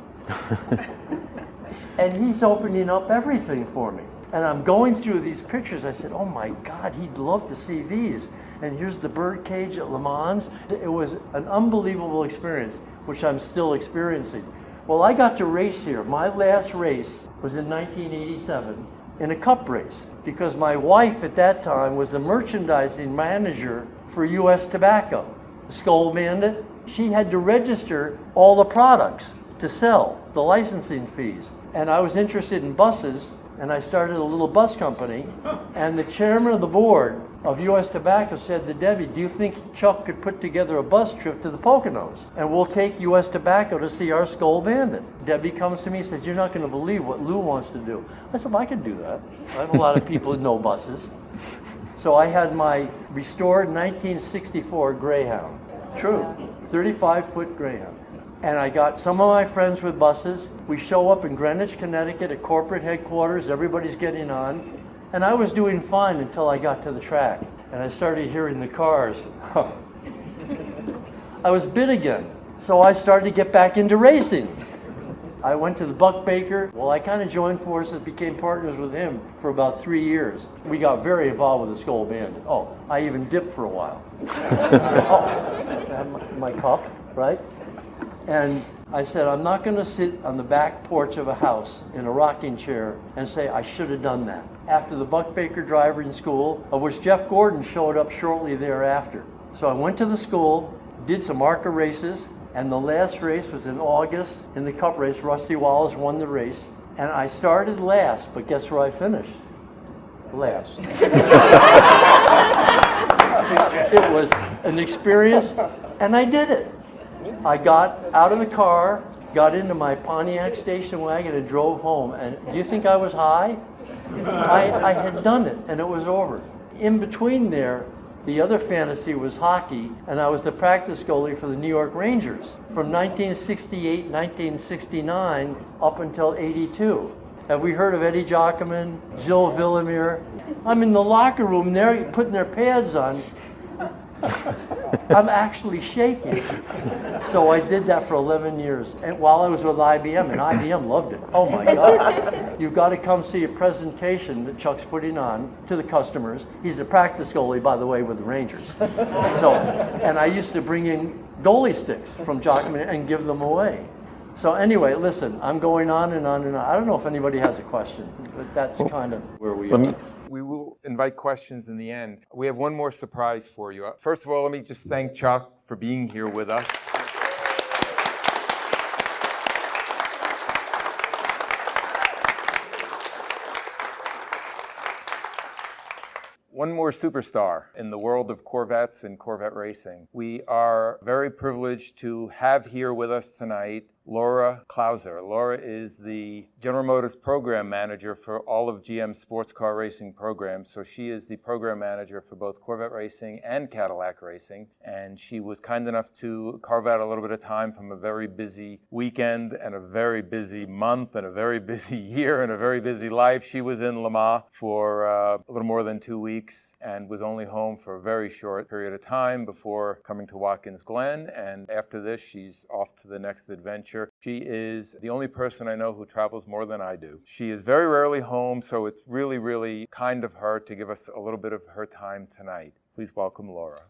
And he's opening up everything for me. And I'm going through these pictures. I said, oh my God, he'd love to see these. And here's the bird cage at Le Mans. It was an unbelievable experience, which I'm still experiencing. Well, I got to race here. My last race was in 1987 in a cup race because my wife at that time was the merchandising manager for U.S. Tobacco, Skull Bandit. She had to register all the products to sell, the licensing fees. And I was interested in buses, and I started a little bus company. And the chairman of the board of U.S. Tobacco said to Debbie, do you think Chuck could put together a bus trip to the Poconos? And we'll take U.S. Tobacco to see our Skull Bandit. Debbie comes to me and says, you're not going to believe what Lou wants to do. I said, well, I can do that. I have a lot of people that know buses. So I had my restored 1964 Greyhound. True, 35-foot Greyhound. And I got some of my friends with buses. We show up in Greenwich, Connecticut at corporate headquarters. Everybody's getting on. And I was doing fine until I got to the track. And I started hearing the cars. I was bit again. So I started to get back into racing. I went to the Buck Baker. Well, I kind of joined forces, became partners with him for about 3 years. We got very involved with the Skull Bandit. Oh, I even dipped for a while. I have my cup, right? And I said, I'm not going to sit on the back porch of a house in a rocking chair and say, I should have done that. After the Buck Baker driving school, of which Jeff Gordon showed up shortly thereafter. So I went to the school, did some ARCA races, and the last race was in August in the cup race. Rusty Wallace won the race. And I started last, but guess where I finished? Last. It was an experience, and I did it. I got out of the car, got into my Pontiac station wagon and drove home. And do you think I was high? I had done it, and it was over. In between there, the other fantasy was hockey, and I was the practice goalie for the New York Rangers from 1968, 1969, up until 82. Have we heard of Eddie Jockman, Jill Villamere? I'm in the locker room, they're putting their pads on. I'm actually shaking. So I did that for 11 years, and while I was with IBM, and IBM loved it. Oh my God. You've got to come see a presentation that Chuck's putting on to the customers. He's a practice goalie, by the way, with the Rangers. So, and I used to bring in goalie sticks from Jockman and give them away. So anyway, listen, I'm going on and on and on. I don't know if anybody has a question, but that's kind of where we are. We will invite questions in the end. We have one more surprise for you. First of all, let me just thank Chuck for being here with us. One more superstar in the world of Corvettes and Corvette racing. We are very privileged to have here with us tonight Laura Klauser. Laura is the General Motors program manager for all of GM sports car racing programs. So she is the program manager for both Corvette Racing and Cadillac Racing. And she was kind enough to carve out a little bit of time from a very busy weekend and a very busy month and a very busy year and a very busy life. She was in Le Mans for a little more than 2 weeks and was only home for a very short period of time before coming to Watkins Glen. And after this, she's off to the next adventure. She is the only person I know who travels more than I do. She is very rarely home, so it's really, really kind of her to give us a little bit of her time tonight. Please welcome Laura.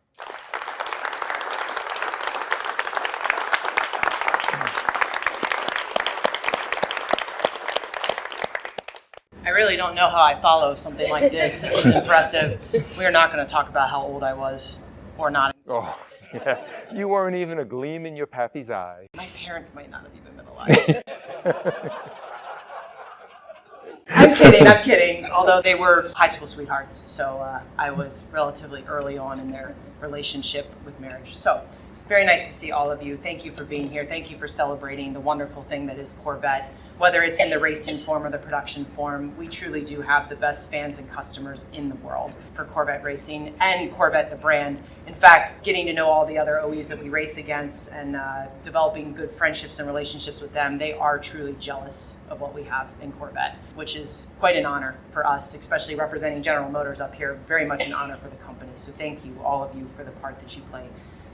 I really don't know how I follow something like this. This is impressive. We are not going to talk about how old I was or not. Oh, yeah. You weren't even a gleam in your pappy's eye. My parents might not have even been alive. I'm kidding. Although they were high school sweethearts, so I was relatively early on in their relationship with marriage. So very nice to see all of you. Thank you for being here. Thank you for celebrating the wonderful thing that is Corvette. Whether it's in the racing form or the production form, we truly do have the best fans and customers in the world for Corvette Racing and Corvette the brand. In fact, getting to know all the other OEs that we race against and developing good friendships and relationships with them, they are truly jealous of what we have in Corvette, which is quite an honor for us, especially representing General Motors up here, very much an honor for the company. So thank you, all of you, for the part that you play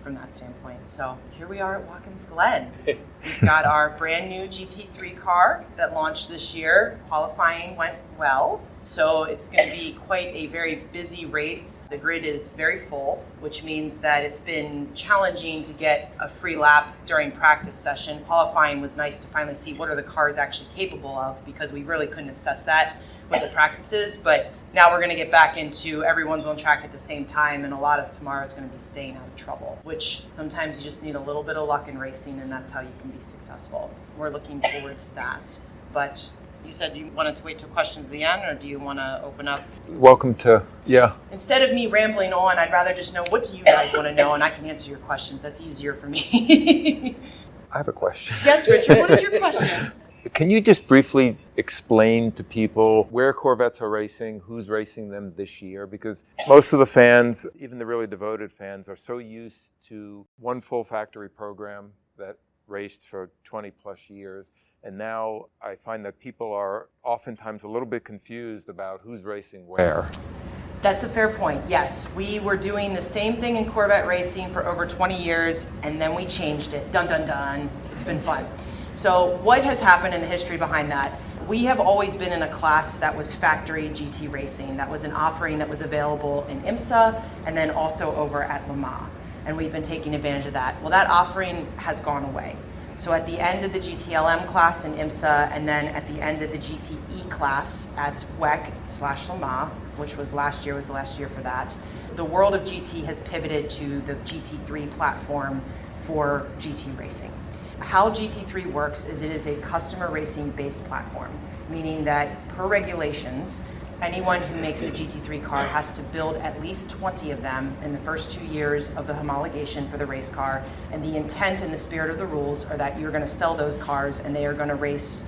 from that standpoint. So here we are at Watkins Glen. We've got our brand new GT3 car that launched this year. Qualifying went well, so it's going to be quite a very busy race. The grid is very full, which means that it's been challenging to get a free lap during practice session. Qualifying was nice to finally see what are the cars actually capable of, because we really couldn't assess that with the practices, but now we're going to get back into everyone's on track at the same time, and a lot of tomorrow is going to be staying out of trouble, which sometimes you just need a little bit of luck in racing, and that's how you can be successful. We're looking forward to that. But you said you wanted to wait till questions at the end, or do you want to open up? Welcome to, yeah. Instead of me rambling on, I'd rather just know, what do you guys want to know, and I can answer your questions. That's easier for me. I have a question. Yes, Richard, what is your question? Can you just briefly explain to people where Corvettes are racing, who's racing them this year? Because most of the fans, even the really devoted fans, are so used to one full factory program that raced for 20 plus years. And now I find that people are oftentimes a little bit confused about who's racing where. That's a fair point, yes. We were doing the same thing in Corvette racing for over 20 years, and then we changed it. Dun, dun, dun. It's been fun. So what has happened in the history behind that? We have always been in a class that was factory GT racing. That was an offering that was available in IMSA and then also over at Le Mans. And we've been taking advantage of that. Well, that offering has gone away. So at the end of the GTLM class in IMSA, and then at the end of the GTE class at WEC/Le Mans, which was last year, was the last year for that, the world of GT has pivoted to the GT3 platform for GT racing. How GT3 works is it is a customer racing based platform, meaning that per regulations, anyone who makes a GT3 car has to build at least 20 of them in the first 2 years of the homologation for the race car. And the intent and the spirit of the rules are that you're going to sell those cars and they are going to race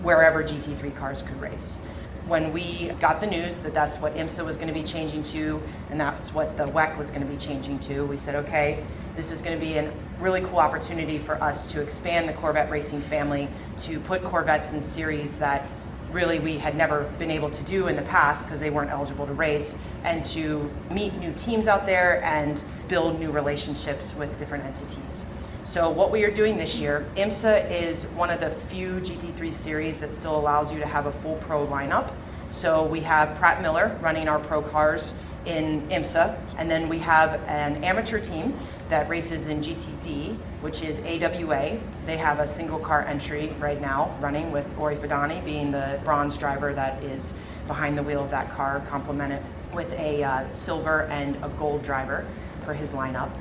wherever GT3 cars could race. When we got the news that that's what IMSA was going to be changing to, and that's what the WEC was going to be changing to, we said, okay, this is going to be a really cool opportunity for us to expand the Corvette racing family, to put Corvettes in series that really we had never been able to do in the past because they weren't eligible to race, and to meet new teams out there and build new relationships with different entities. So what we are doing this year, IMSA is one of the few GT3 series that still allows you to have a full pro lineup. So we have Pratt Miller running our pro cars in IMSA, and then we have an amateur team that races in GTD, which is AWA. They have a single car entry right now running, with Ori Fadani being the bronze driver that is behind the wheel of that car, complemented with a silver and a gold driver for his lineup.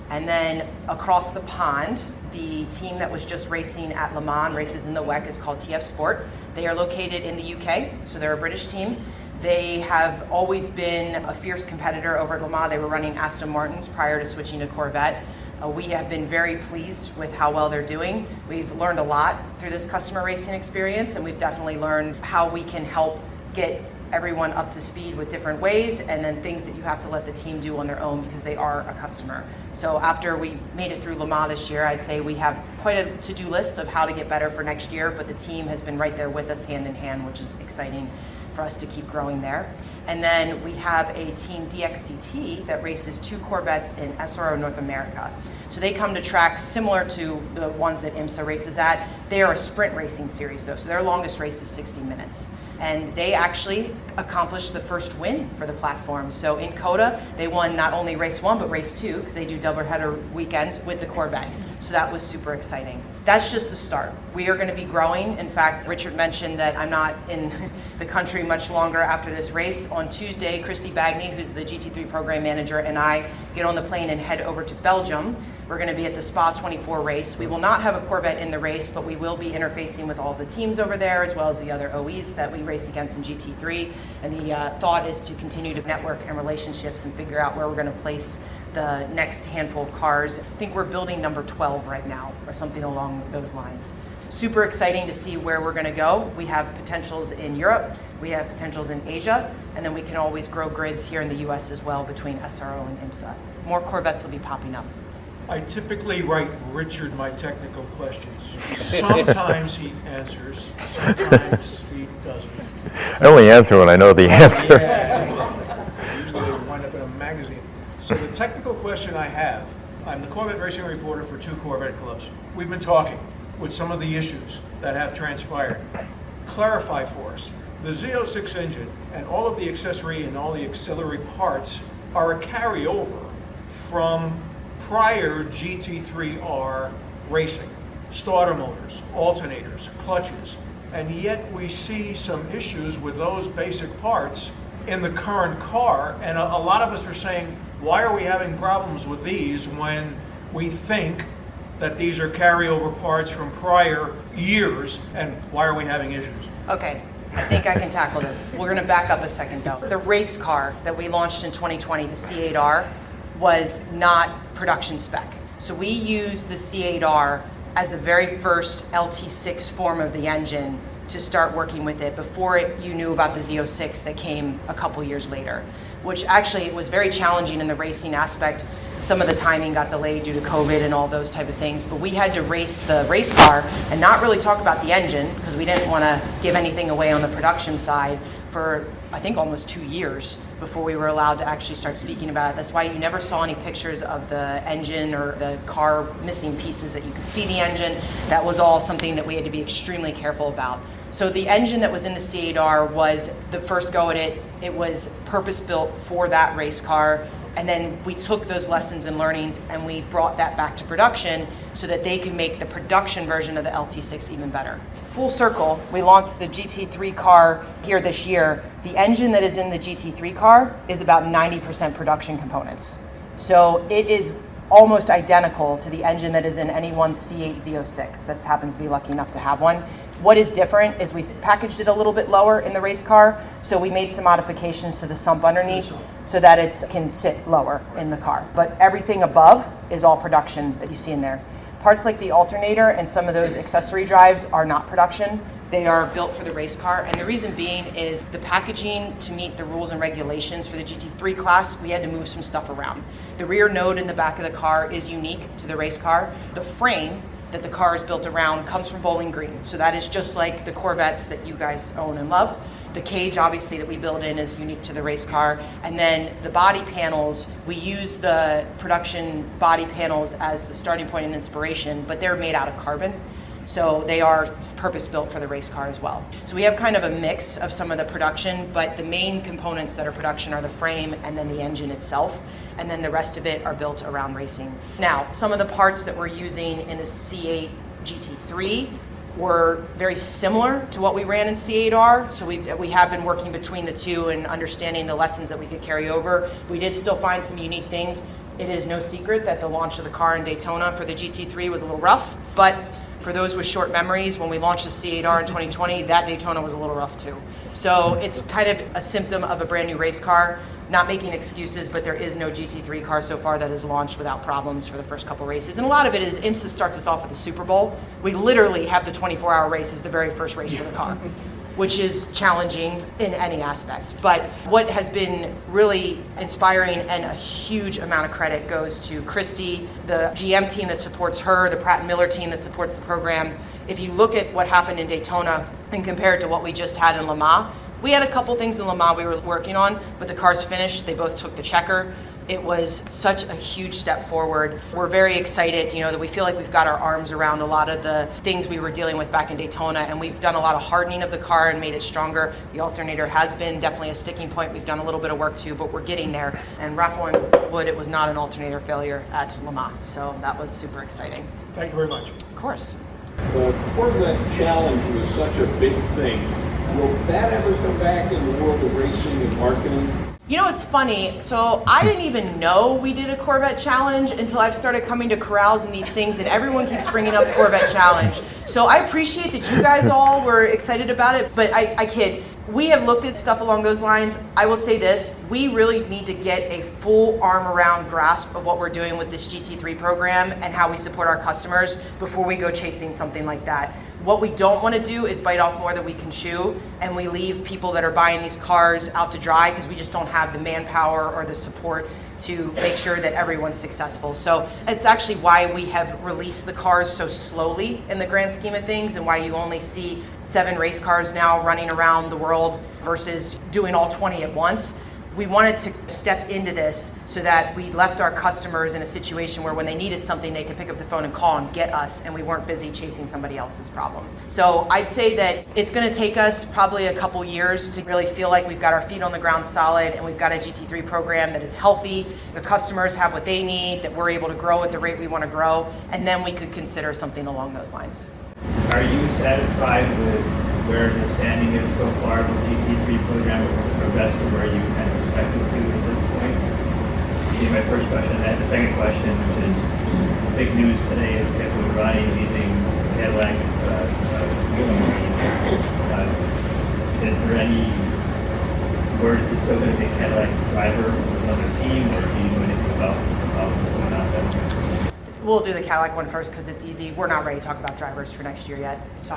And then across the pond, the team that was just racing at Le Mans, races in the WEC, is called TF Sport. They are located in the UK, so they're a British team. They have always been a fierce competitor over at Le Mans. They were running Aston Martins prior to switching to Corvette. We have been very pleased with how well they're doing. We've learned a lot through this customer racing experience, and we've definitely learned how we can help get everyone up to speed with different ways, and then things that you have to let the team do on their own because they are a customer. So after we made it through Le Mans this year, I'd say we have quite a to-do list of how to get better for next year, but the team has been right there with us hand in hand, which is exciting for us to keep growing there. And then we have a team, DXDT, that races 2 Corvettes in SRO North America. So they come to tracks similar to the ones that IMSA races at. They are a sprint racing series though, so their longest race is 60 minutes. And they actually accomplished the first win for the platform. So in COTA, they won not only race 1, but race 2, because they do doubleheader weekends with the Corvette. So that was super exciting. That's just the start. We are going to be growing. In fact, Richard mentioned that I'm not in the country much longer after this race. On Tuesday, Christy Bagney, who's the GT3 program manager, and I get on the plane and head over to Belgium, We're going to be at the Spa 24 race. We will not have a Corvette in the race, but we will be interfacing with all the teams over there, as well as the other OEs that we race against in GT3. And the thought is to continue to network and relationships and figure out where we're going to place the next handful of cars. I think we're building number 12 right now, or something along those lines. Super exciting to see where we're going to go. We have potentials in Europe, we have potentials in Asia, and then we can always grow grids here in the US as well between SRO and IMSA. More Corvettes will be popping up. I typically write Richard my technical questions. Sometimes he answers, sometimes he doesn't. I only answer when I know the answer. Yeah, usually they wind up in a magazine. So the technical question I have, I'm the Corvette Racing reporter for 2 Corvette clubs. We've been talking with some of the issues that have transpired. Clarify for us, the Z06 engine and all of the accessory and all the auxiliary parts are a carryover from prior GT3R racing. Starter motors, alternators, clutches, and yet we see some issues with those basic parts in the current car, and a lot of us are saying, why are we having problems with these when we think that these are carryover parts from prior years, and why are we having issues? Okay, I think I can tackle this. We're gonna back up a second though. The race car that we launched in 2020, the C8R, was not production spec. So we used the C8R as the very first LT6 form of the engine to start working with it before you knew about the Z06 that came a couple years later, which actually was very challenging in the racing aspect. Some of the timing got delayed due to COVID and all those type of things, but we had to race the race car and not really talk about the engine because we didn't want to give anything away on the production side for, I think, almost 2 years before we were allowed to actually start speaking about it. That's why you never saw any pictures of the engine or the car missing pieces that you could see the engine. That was all something that we had to be extremely careful about. So the engine that was in the C8R was the first go at it. It was purpose-built for that race car. And then we took those lessons and learnings and we brought that back to production so that they could make the production version of the LT6 even better. Full circle, we launched the GT3 car here this year. The engine that is in the GT3 car is about 90% production components. So it is almost identical to the engine that is in any one C8 Z06 that happens to be lucky enough to have one. What is different is we packaged it a little bit lower in the race car, so we made some modifications to the sump underneath so that it can sit lower in the car. But everything above is all production that you see in there. Parts like the alternator and some of those accessory drives are not production. They are built for the race car, and the reason being is the packaging to meet the rules and regulations for the GT3 class, we had to move some stuff around. The rear node in the back of the car is unique to the race car. The frame that the car is built around comes from Bowling Green. So that is just like the Corvettes that you guys own and love. The cage, obviously, that we build in is unique to the race car. And then the body panels, we use the production body panels as the starting point and inspiration, but they're made out of carbon. So they are purpose-built for the race car as well. So we have kind of a mix of some of the production, but the main components that are production are the frame and then the engine itself. And then the rest of it are built around racing. Now, some of the parts that we're using in the C8 GT3 were very similar to what we ran in C8R, so we have been working between the two and understanding the lessons that we could carry over. We did still find some unique things. It is no secret that the launch of the car in Daytona for the GT3 was a little rough, but for those with short memories, when we launched the C8R in 2020, that Daytona was a little rough too. So it's kind of a symptom of a brand new race car. Not making excuses, but there is no GT3 car so far that has launched without problems for the first couple races. And a lot of it is IMSA starts us off with the Super Bowl. We literally have the 24-hour race as the very first race for the car, which is challenging in any aspect. But what has been really inspiring and a huge amount of credit goes to Christy, the GM team that supports her, the Pratt & Miller team that supports the program. If you look at what happened in Daytona and compare it to what we just had in Le Mans, we had a couple things in Le Mans we were working on, but the cars finished. They both took the checker. It was such a huge step forward. We're very excited, that we feel like we've got our arms around a lot of the things we were dealing with back in Daytona, and we've done a lot of hardening of the car and made it stronger. The alternator has been definitely a sticking point. We've done a little bit of work too, but we're getting there. And rappel on wood, it was not an alternator failure at Le Mans, so that was super exciting. Thank you very much. Of course. The Corvette Challenge was such a big thing. Will that ever come back in the world of racing and marketing? You know, it's funny. So I didn't even know we did a Corvette challenge until I've started coming to corrals and these things, and everyone keeps bringing up Corvette challenge. So I appreciate that you guys all were excited about it, but I kid. We have looked at stuff along those lines. I will say this, we really need to get a full arm around grasp of what we're doing with this GT3 program and how we support our customers before we go chasing something like that. What we don't want to do is bite off more than we can chew, and we leave people that are buying these cars out to dry because we just don't have the manpower or the support to make sure that everyone's successful. So it's actually why we have released the cars so slowly in the grand scheme of things, and why you only see 7 race cars now running around the world versus doing all 20 at once. We wanted to step into this so that we left our customers in a situation where when they needed something, they could pick up the phone and call and get us, and we weren't busy chasing somebody else's problem. So I'd say that it's going to take us probably a couple years to really feel like we've got our feet on the ground solid and we've got a GT3 program that is healthy, the customers have what they need, that we're able to grow at the rate we want to grow, and then we could consider something along those lines. Are you satisfied with where the standing is so far with the GT3 program? Was it progressed to where you kind of expected to at this point? Would be my first question. I have the second question, which is big news today of Kevin Camoradi leaving Cadillac. Is there any word is this still going to be a Cadillac driver with another team, or do you know anything about what's going on there? We'll do the Cadillac one first because it's easy. We're not ready to talk about drivers for next year yet. So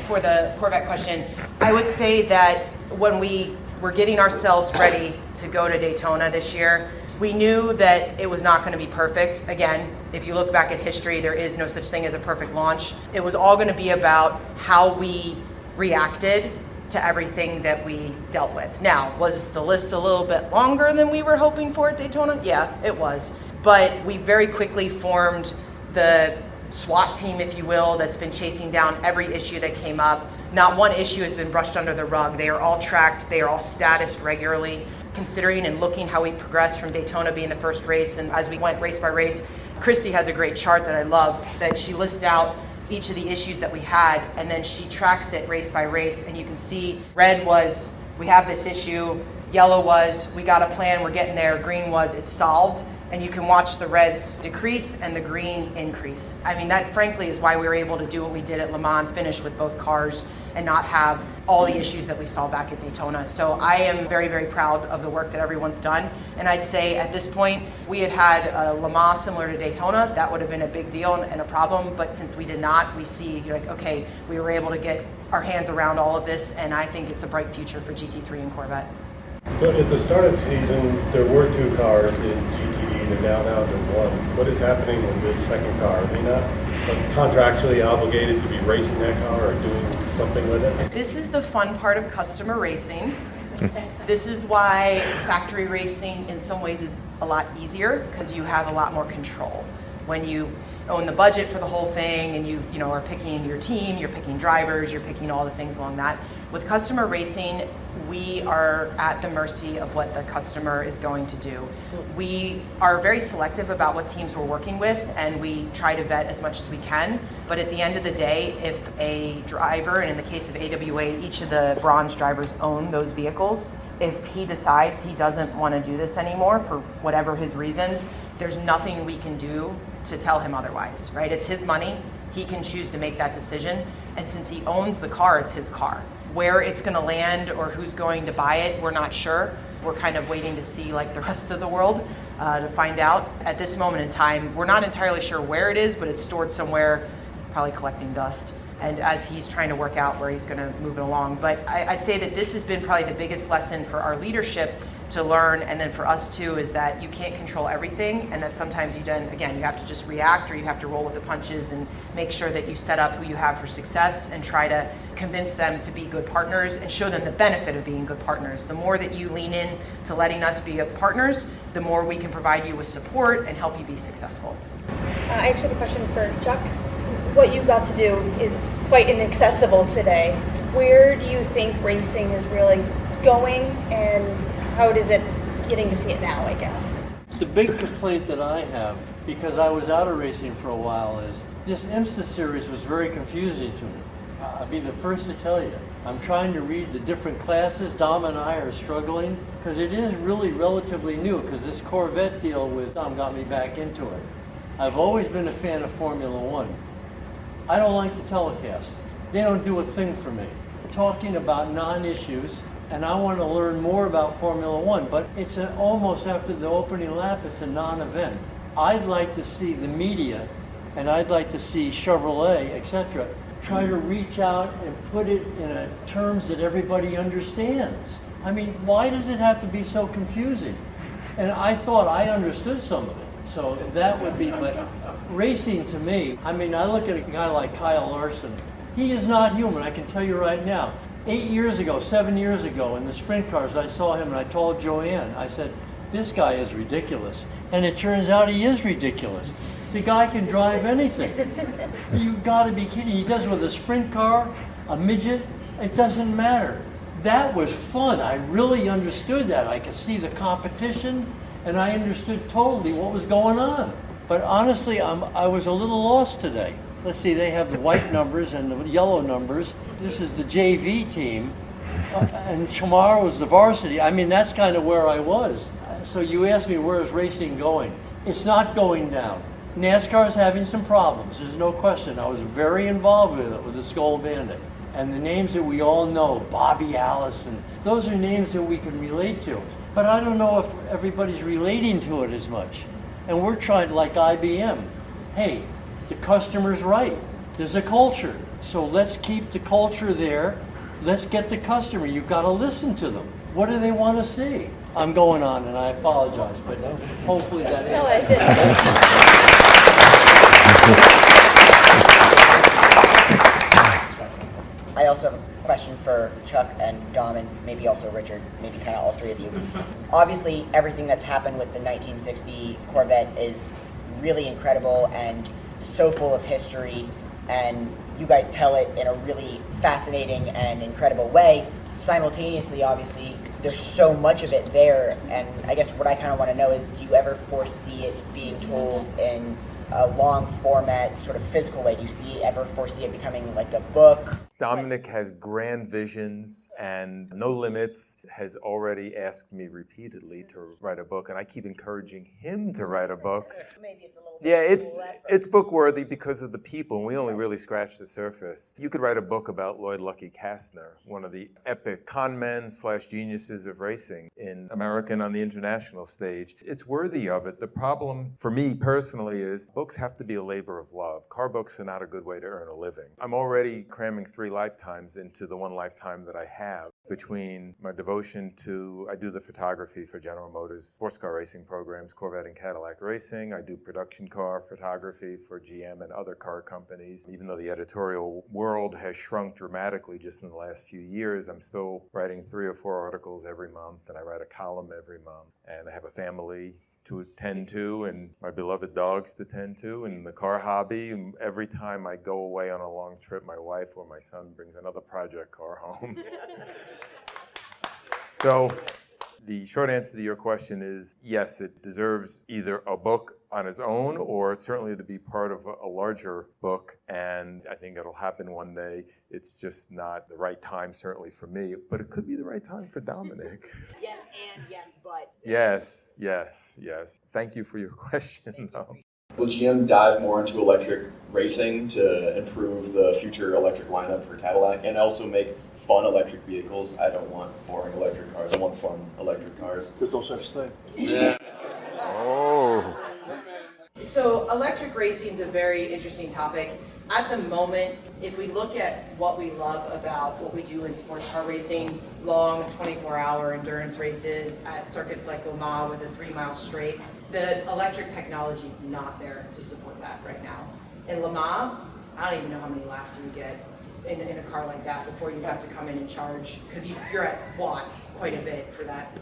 for the Corvette question, I would say that when we were getting ourselves ready to go to Daytona this year, we knew that it was not going to be perfect. Again, if you look back at history, there is no such thing as a perfect launch. It was all going to be about how we reacted to everything that we dealt with. Now, was the list a little bit longer than we were hoping for at Daytona? Yeah, it was. But we very quickly formed the SWAT team, if you will, that's been chasing down every issue that came up. Not one issue has been brushed under the rug. They are all tracked. They are all statused regularly. Considering and looking how we progressed from Daytona being the first race, and as we went race by race, Christy has a great chart that I love, that she lists out each of the issues that we had, and then she tracks it race by race, and you can see red was, we have this issue, yellow was, we got a plan, we're getting there, green was, it's solved. And you can watch the reds decrease and the green increase. I mean, that frankly is why we were able to do what we did at Le Mans, finish with both cars and not have all the issues that we saw back at Daytona. So I am very, very proud of the work that everyone's done. And I'd say at this point, we had a Le Mans similar to Daytona. That would have been a big deal and a problem. But since we did not, we see like, okay, we were able to get our hands around all of this. And I think it's a bright future for GT3 and Corvette. But at the start of the season, there were 2 cars in GTD, and now down to 1. What is happening with this second car? Are they not contractually obligated to be racing that car or doing something with it? This is the fun part of customer racing. This is why factory racing in some ways is a lot easier because you have a lot more control. When you own the budget for the whole thing and you are picking your team, you're picking drivers, you're picking all the things along that. With customer racing, we are at the mercy of what the customer is going to do. We are very selective about what teams we're working with, and we try to vet as much as we can. But at the end of the day, if a driver, and in the case of AWA, each of the bronze drivers own those vehicles, if he decides he doesn't want to do this anymore for whatever his reasons, there's nothing we can do to tell him otherwise, right? It's his money. He can choose to make that decision. And since he owns the car, it's his car. Where it's going to land or who's going to buy it, we're not sure. We're kind of waiting to see, like the rest of the world, to find out. At this moment in time, we're not entirely sure where it is, but it's stored somewhere, probably collecting dust. And as he's trying to work out where he's going to move it along. But I'd say that this has been probably the biggest lesson for our leadership to learn, and then for us too, is that you can't control everything, and that sometimes you have to just react, or you have to roll with the punches and make sure that you set up who you have for success and try to convince them to be good partners and show them the benefit of being good partners. The more that you lean in to letting us be partners, the more we can provide you with support and help you be successful. I actually have a question for Chuck. What you got to do is quite inaccessible today. Where do you think racing is really going, and how is it getting to see it now, I guess? The big complaint that I have, because I was out of racing for a while, is this IMSA series was very confusing to me. I'll be the first to tell you. I'm trying to read the different classes. Dom and I are struggling because it is really relatively new because this Corvette deal with Dom got me back into it. I've always been a fan of Formula One. I don't like the telecast. They don't do a thing for me. Talking about non-issues, and I want to learn more about Formula One, but it's almost after the opening lap, it's a non-event. I'd like to see the media, and I'd like to see Chevrolet, etc., try to reach out and put it in terms that everybody understands. I mean, why does it have to be so confusing? And I thought I understood some of it. So that would be, but racing to me, I mean, I look at a guy like Kyle Larson. He is not human, I can tell you right now. 8 years ago, 7 years ago, in the sprint cars, I saw him and I told Joanne, I said, this guy is ridiculous. And it turns out he is ridiculous. The guy can drive anything. You've got to be kidding. He does it with a sprint car, a midget, it doesn't matter. That was fun. I really understood that. I could see the competition and I understood totally what was going on. But honestly, I was a little lost today. Let's see, they have the white numbers and the yellow numbers. This is the JV team, and tomorrow was the varsity. I mean, that's kind of where I was. So you asked me, where is racing going? It's not going down. NASCAR is having some problems, there's no question. I was very involved with it, with the Skull Bandit. And the names that we all know, Bobby Allison, those are names that we can relate to. But I don't know if everybody's relating to it as much. And we're trying, like IBM, hey, the customer's right. There's a culture. So let's keep the culture there. Let's get the customer. You've got to listen to them. What do they want to see? I'm going on and I apologize, but hopefully that No, I didn't. I also have a question for Chuck and Dom and maybe also Richard, maybe kind of all three of you. Obviously, everything that's happened with the 1960 Corvette is really incredible and so full of history, and you guys tell it in a really fascinating and incredible way. Simultaneously, obviously, there's so much of it there, and I guess what I kind of want to know is, do you ever foresee it being told in a long format, sort of physical way? Do you ever foresee it becoming like a book? Dominic has grand visions and no limits, has already asked me repeatedly to write a book, and I keep encouraging him to write a book. Maybe it's a little Yeah, it's book worthy because of the people, and we only really scratched the surface. You could write a book about Lloyd Lucky Kastner, one of the epic con men / geniuses of racing in America and on the international stage. It's worthy of it. The problem for me personally is books have to be a labor of love. Car books are not a good way to earn a living. I'm already cramming 3 lifetimes into the 1 lifetime that I have. Between my devotion to, I do the photography for General Motors sports car racing programs, Corvette and Cadillac Racing. I do production car photography for GM and other car companies. Even though the editorial world has shrunk dramatically just in the last few years, I'm still writing 3 or 4 articles every month, and I write a column every month. And I have a family to attend to, and my beloved dogs to tend to, and the car hobby. And every time I go away on a long trip, my wife or my son brings another project car home. So the short answer to your question is yes, it deserves either a book on its own or certainly to be part of a larger book, and I think it'll happen one day. It's just not the right time, certainly for me, but it could be the right time for Dominic. Yes, and yes, but. Yes. Thank you for your question, though. Will GM dive more into electric racing to improve the future electric lineup for Cadillac and also make fun electric vehicles? I don't want boring electric cars. I want fun electric cars. There's no such thing. Yeah. Oh. So electric racing is a very interesting topic. At the moment, if we look at what we love about what we do in sports car racing, long 24-hour endurance races at circuits like Le Mans with a 3-mile straight, the electric technology is not there to support that right now. In Le Mans, I don't even know how many laps you get in a car like that before you have to come in and charge, because you're at watt quite a bit for that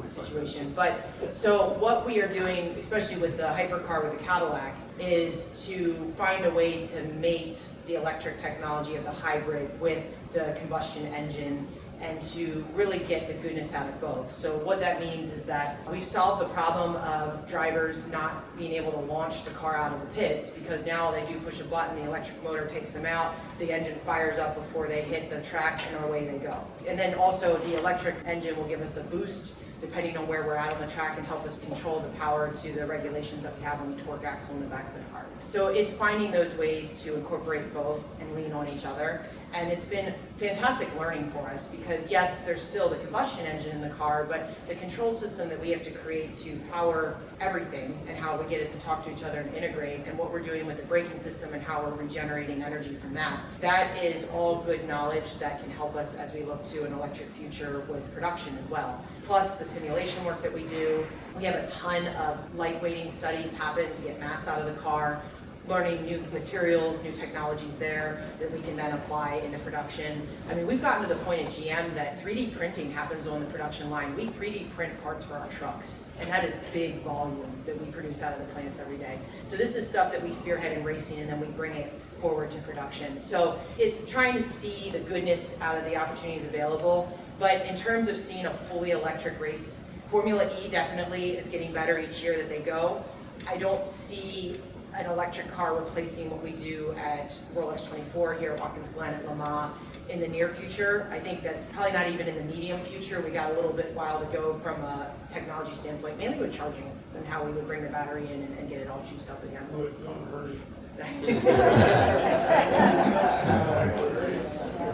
situation. But so what we are doing, especially with the hypercar with the Cadillac, is to find a way to mate the electric technology of the hybrid with the combustion engine and to really get the goodness out of both. So what that means is that we've solved the problem of drivers not being able to launch the car out of the pits, because now they do push a button, the electric motor takes them out, the engine fires up before they hit the track, and away they go. And then also the electric engine will give us a boost depending on where we're at on the track and help us control the power to the regulations that we have on the torque axle in the back of the car. So it's finding those ways to incorporate both and lean on each other. And it's been fantastic learning for us because yes, there's still the combustion engine in the car, but the control system that we have to create to power everything and how we get it to talk to each other and integrate, and what we're doing with the braking system and how we're regenerating energy from that, that is all good knowledge that can help us as we look to an electric future with production as well. Plus the simulation work that we do. We have a ton of lightweighting studies happen to get mass out of the car, learning new materials, new technologies there that we can then apply into production. I mean, we've gotten to the point at GM that 3D printing happens on the production line. We 3D print parts for our trucks, and that is big volume that we produce out of the plants every day. So this is stuff that we spearhead in racing, and then we bring it forward to production. So it's trying to see the goodness out of the opportunities available, but in terms of seeing a fully electric race, Formula E definitely is getting better each year that they go. I don't see an electric car replacing what we do at Rolex 24 here at Watkins Glen at Le Mans in the near future. I think that's probably not even in the medium future. We got a little bit while to go from a technology standpoint, mainly with charging and how we would bring the battery in and get it all juiced up again.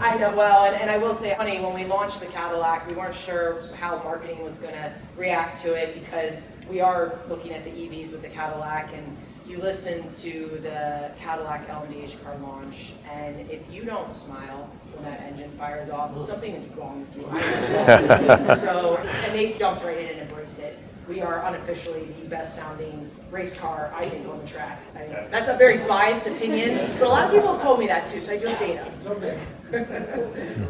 I know, well, and I will say, funny, when we launched the Cadillac, we weren't sure how marketing was going to react to it because we are looking at the EVs with the Cadillac, and you listen to the Cadillac LMDH car launch, and if you don't smile when that engine fires off, something is wrong with you. So, and they jumped right in and embraced it. We are unofficially the best sounding race car, I think, on the track. I mean, that's a very biased opinion, but a lot of people have told me that too, so I just data.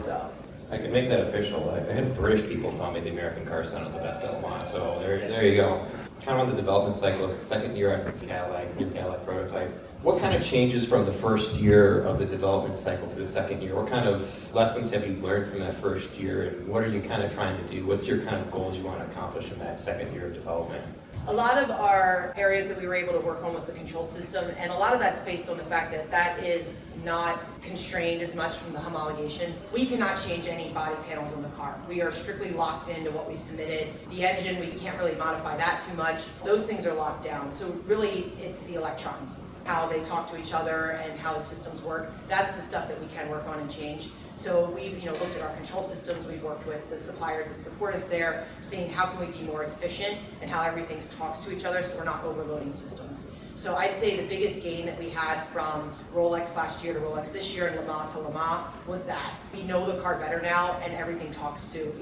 So. I can make that official. I had British people tell me the American car sounded the best at Le Mans, so there you go. Kind of on the development cycle, it's the second year after the Cadillac, new Cadillac prototype. What kind of changes from the first year of the development cycle to the second year? What kind of lessons have you learned from that first year, and what are you kind of trying to do? What's your kind of goals you want to accomplish in that second year of development? A lot of our areas that we were able to work on was the control system, and a lot of that's based on the fact that that is not constrained as much from the homologation. We cannot change any body panels on the car. We are strictly locked into what we submitted. The engine, we can't really modify that too much. Those things are locked down. So really, it's the electrons, how they talk to each other and how the systems work. That's the stuff that we can work on and change. So we've looked at our control systems, we've worked with the suppliers that support us there, seeing how can we be more efficient and how everything talks to each other so we're not overloading systems. So I'd say the biggest gain that we had from Rolex last year to Rolex this year and Le Mans to Le Mans was that we know the car better now and everything talks to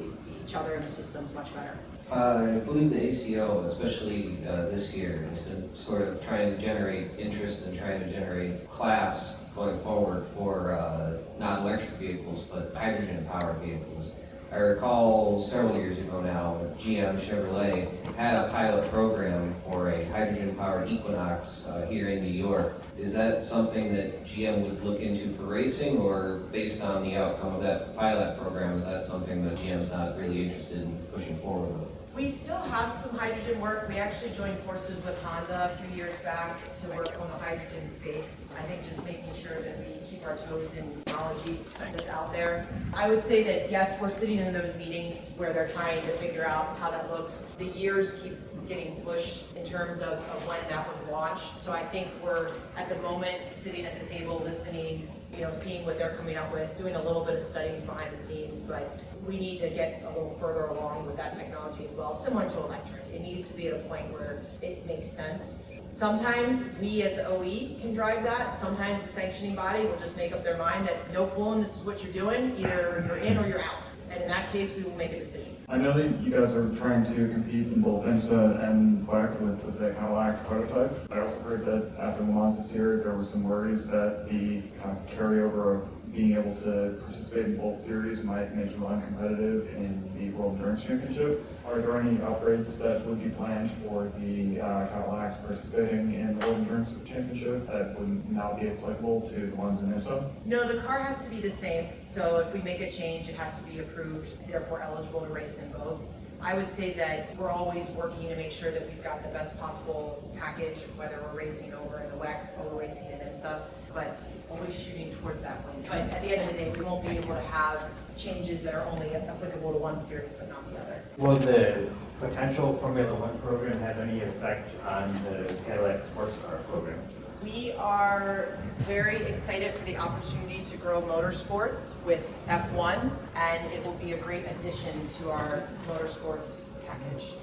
each other and the systems much better. I believe the ACO, especially this year, has been sort of trying to generate interest and trying to generate class going forward for not electric vehicles, but hydrogen-powered vehicles. I recall several years ago now, GM Chevrolet had a pilot program for a hydrogen-powered Equinox here in New York. Is that something that GM would look into for racing, or based on the outcome of that pilot program, is that something that GM's not really interested in pushing forward with? We still have some hydrogen work. We actually joined forces with Honda a few years back to work on the hydrogen space. I think just making sure that we keep our toes in technology that's out there. I would say that yes, we're sitting in those meetings where they're trying to figure out how that looks. The years keep getting pushed in terms of when that would launch. So I think we're at the moment sitting at the table listening, seeing what they're coming up with, doing a little bit of studies behind the scenes, but we need to get a little further along with that technology as well, similar to electric. It needs to be at a point where it makes sense. Sometimes we as the OE can drive that. Sometimes the sanctioning body will just make up their mind that no fooling, this is what you're doing, either you're in or you're out. And in that case, we will make a decision. I know that you guys are trying to compete in both IMSA and WEC with the Cadillac prototype. I also heard that after Le Mans this year, there were some worries that the kind of carryover of being able to participate in both series might make you uncompetitive in the World Endurance Championship. Are there any upgrades that would be planned for the Cadillacs participating in the World Endurance Championship that would now be applicable to the ones in IMSA? No, the car has to be the same. So if we make a change, it has to be approved, therefore eligible to race in both. I would say that we're always working to make sure that we've got the best possible package, whether we're racing over in the WEC or we're racing in IMSA, but always shooting towards that win. But at the end of the day, we won't be able to have changes that are only applicable to one series but not the other. Will the potential Formula One program have any effect on the Cadillac sports car program? We are very excited for the opportunity to grow motorsports with F1, and it will be a great addition to our motorsports package.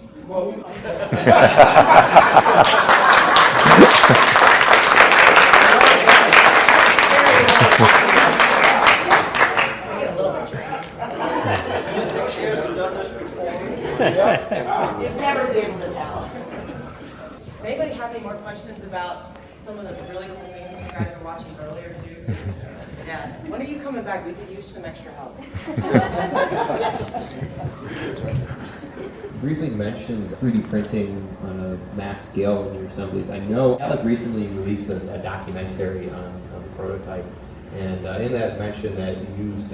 You've never been able to tell. Does anybody have any more questions about some of the really cool things you guys were watching earlier too? Yeah. When are you coming back? We could use some extra help. Briefly mentioned 3D printing on a mass scale in your assemblies. I know Cadillac recently released a documentary on the prototype, and in that mentioned that you used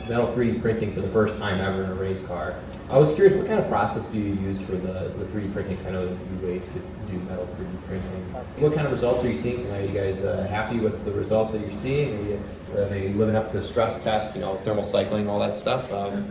metal 3D printing for the first time ever in a race car. I was curious, what kind of process do you use for the 3D printing? I know there's a few ways to do metal 3D printing. What kind of results are you seeing? Are you guys happy with the results that you're seeing? Are they living up to the stress test, thermal cycling, all that stuff? I'm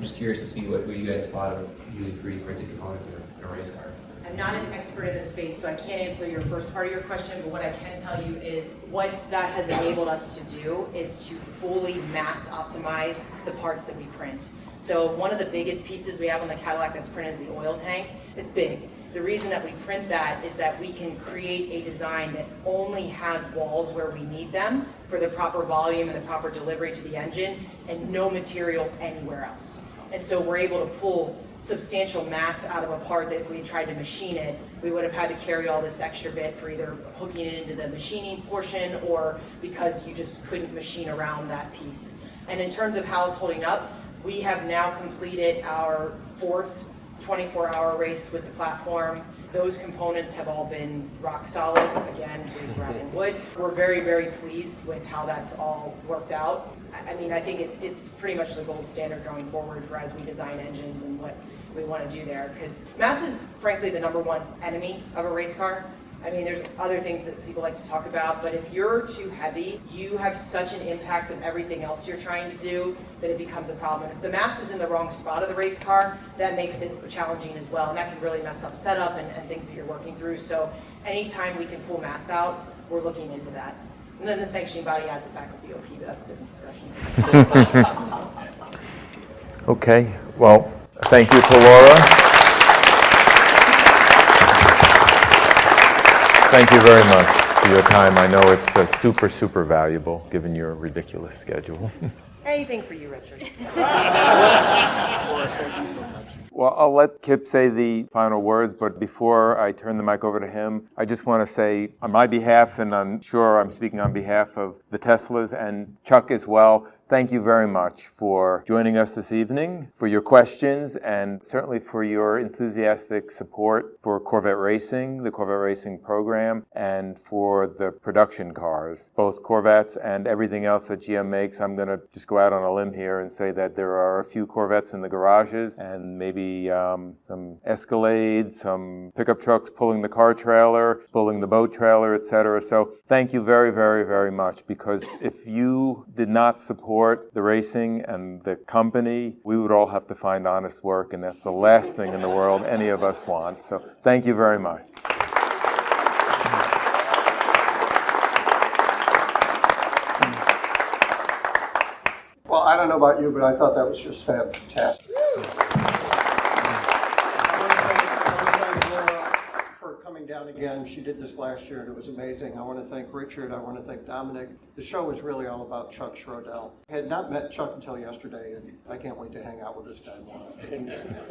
just curious to see what you guys have thought of using 3D printed components in a race car. I'm not an expert in this space, so I can't answer your first part of your question, but what I can tell you is what that has enabled us to do is to fully mass optimize the parts that we print. So one of the biggest pieces we have on the Cadillac that's printed is the oil tank. It's big. The reason that we print that is that we can create a design that only has walls where we need them for the proper volume and the proper delivery to the engine, and no material anywhere else. And so we're able to pull substantial mass out of a part that if we tried to machine it, we would have had to carry all this extra bit for either hooking it into the machining portion or because you just couldn't machine around that piece. And in terms of how it's holding up, we have now completed our 4th 24-hour race with the platform. Those components have all been rock solid. Again, we're wrapping wood. We're very, very pleased with how that's all worked out. I mean, I think it's pretty much the gold standard going forward for as we design engines and what we want to do there. Because mass is, frankly, the #1 enemy of a race car. I mean, there's other things that people like to talk about, but if you're too heavy, you have such an impact on everything else you're trying to do that it becomes a problem. If the mass is in the wrong spot of the race car, that makes it challenging as well, and that can really mess up setup and things that you're working through. So anytime we can pull mass out, we're looking into that. And then the sanctioning body adds it back with BOP, but that's a different discussion. Okay, well, thank you to Laura. Thank you very much for your time. I know it's super, super valuable given your ridiculous schedule. Anything for you, Richard. Well, I'll let Kip say the final words, but before I turn the mic over to him, I just want to say on my behalf, and I'm sure I'm speaking on behalf of the Teslas and Chuck as well, thank you very much for joining us this evening, for your questions, and certainly for your enthusiastic support for Corvette Racing, the Corvette Racing program, and for the production cars, both Corvettes and everything else that GM makes. I'm going to just go out on a limb here and say that there are a few Corvettes in the garages and maybe some Escalades, some pickup trucks pulling the car trailer, pulling the boat trailer, etc. So thank you very, very, very much, because if you did not support the racing and the company, we would all have to find honest work, and that's the last thing in the world any of us want. So thank you very much. Well, I don't know about you, but I thought that was just fantastic. Down again. She did this last year and it was amazing. I want to thank Richard. I want to thank Dominic. The show was really all about Chuck Schroedel. I had not met Chuck until yesterday, and I can't wait to hang out with this guy more.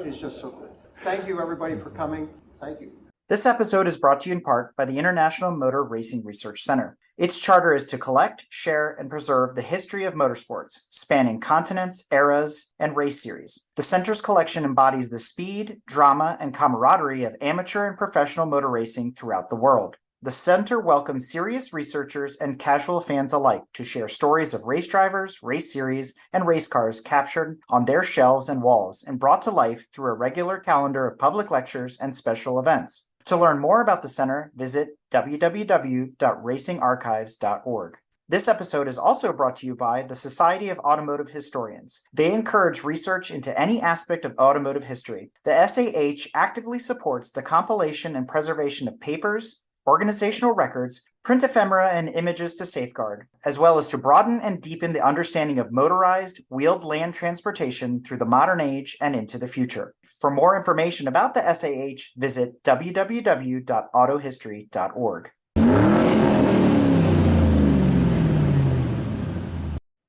He's just so good. Thank you, everybody, for coming. Thank you. This episode is brought to you in part by the International Motor Racing Research Center. Its charter is to collect, share, and preserve the history of motorsports, spanning continents, eras, and race series. The center's collection embodies the speed, drama, and camaraderie of amateur and professional motor racing throughout the world. The center welcomes serious researchers and casual fans alike to share stories of race drivers, race series, and race cars captured on their shelves and walls and brought to life through a regular calendar of public lectures and special events. To learn more about the center, visit www.racingarchives.org. This episode is also brought to you by the Society of Automotive Historians. They encourage research into any aspect of automotive history. The SAH actively supports the compilation and preservation of papers, organizational records, print ephemera, and images to safeguard, as well as to broaden and deepen the understanding of motorized, wheeled land transportation through the modern age and into the future. For more information about the SAH, visit www.autohistory.org.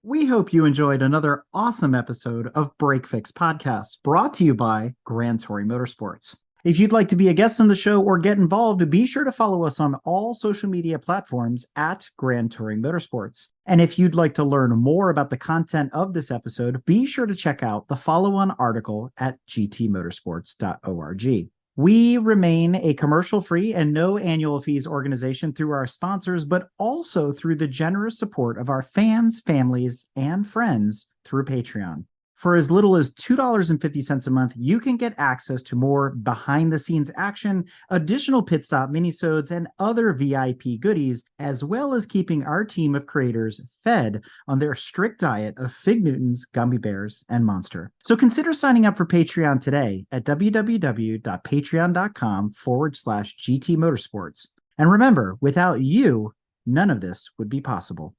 We hope you enjoyed another awesome episode of Break Fix Podcast, brought to you by Grand Touring Motorsports. If you'd like to be a guest on the show or get involved, be sure to follow us on all social media platforms at Grand Touring Motorsports. And if you'd like to learn more about the content of this episode, be sure to check out the follow-on article at gtmotorsports.org. We remain a commercial-free and no annual fees organization through our sponsors, but also through the generous support of our fans, families, and friends through Patreon. For as little as $2.50 a month, you can get access to more behind-the-scenes action, additional pit stop minisodes, and other VIP goodies, as well as keeping our team of creators fed on their strict diet of Fig Newtons, gummy bears, and Monster. So consider signing up for Patreon today at www.patreon.com/GT Motorsports. And remember, without you, none of this would be possible.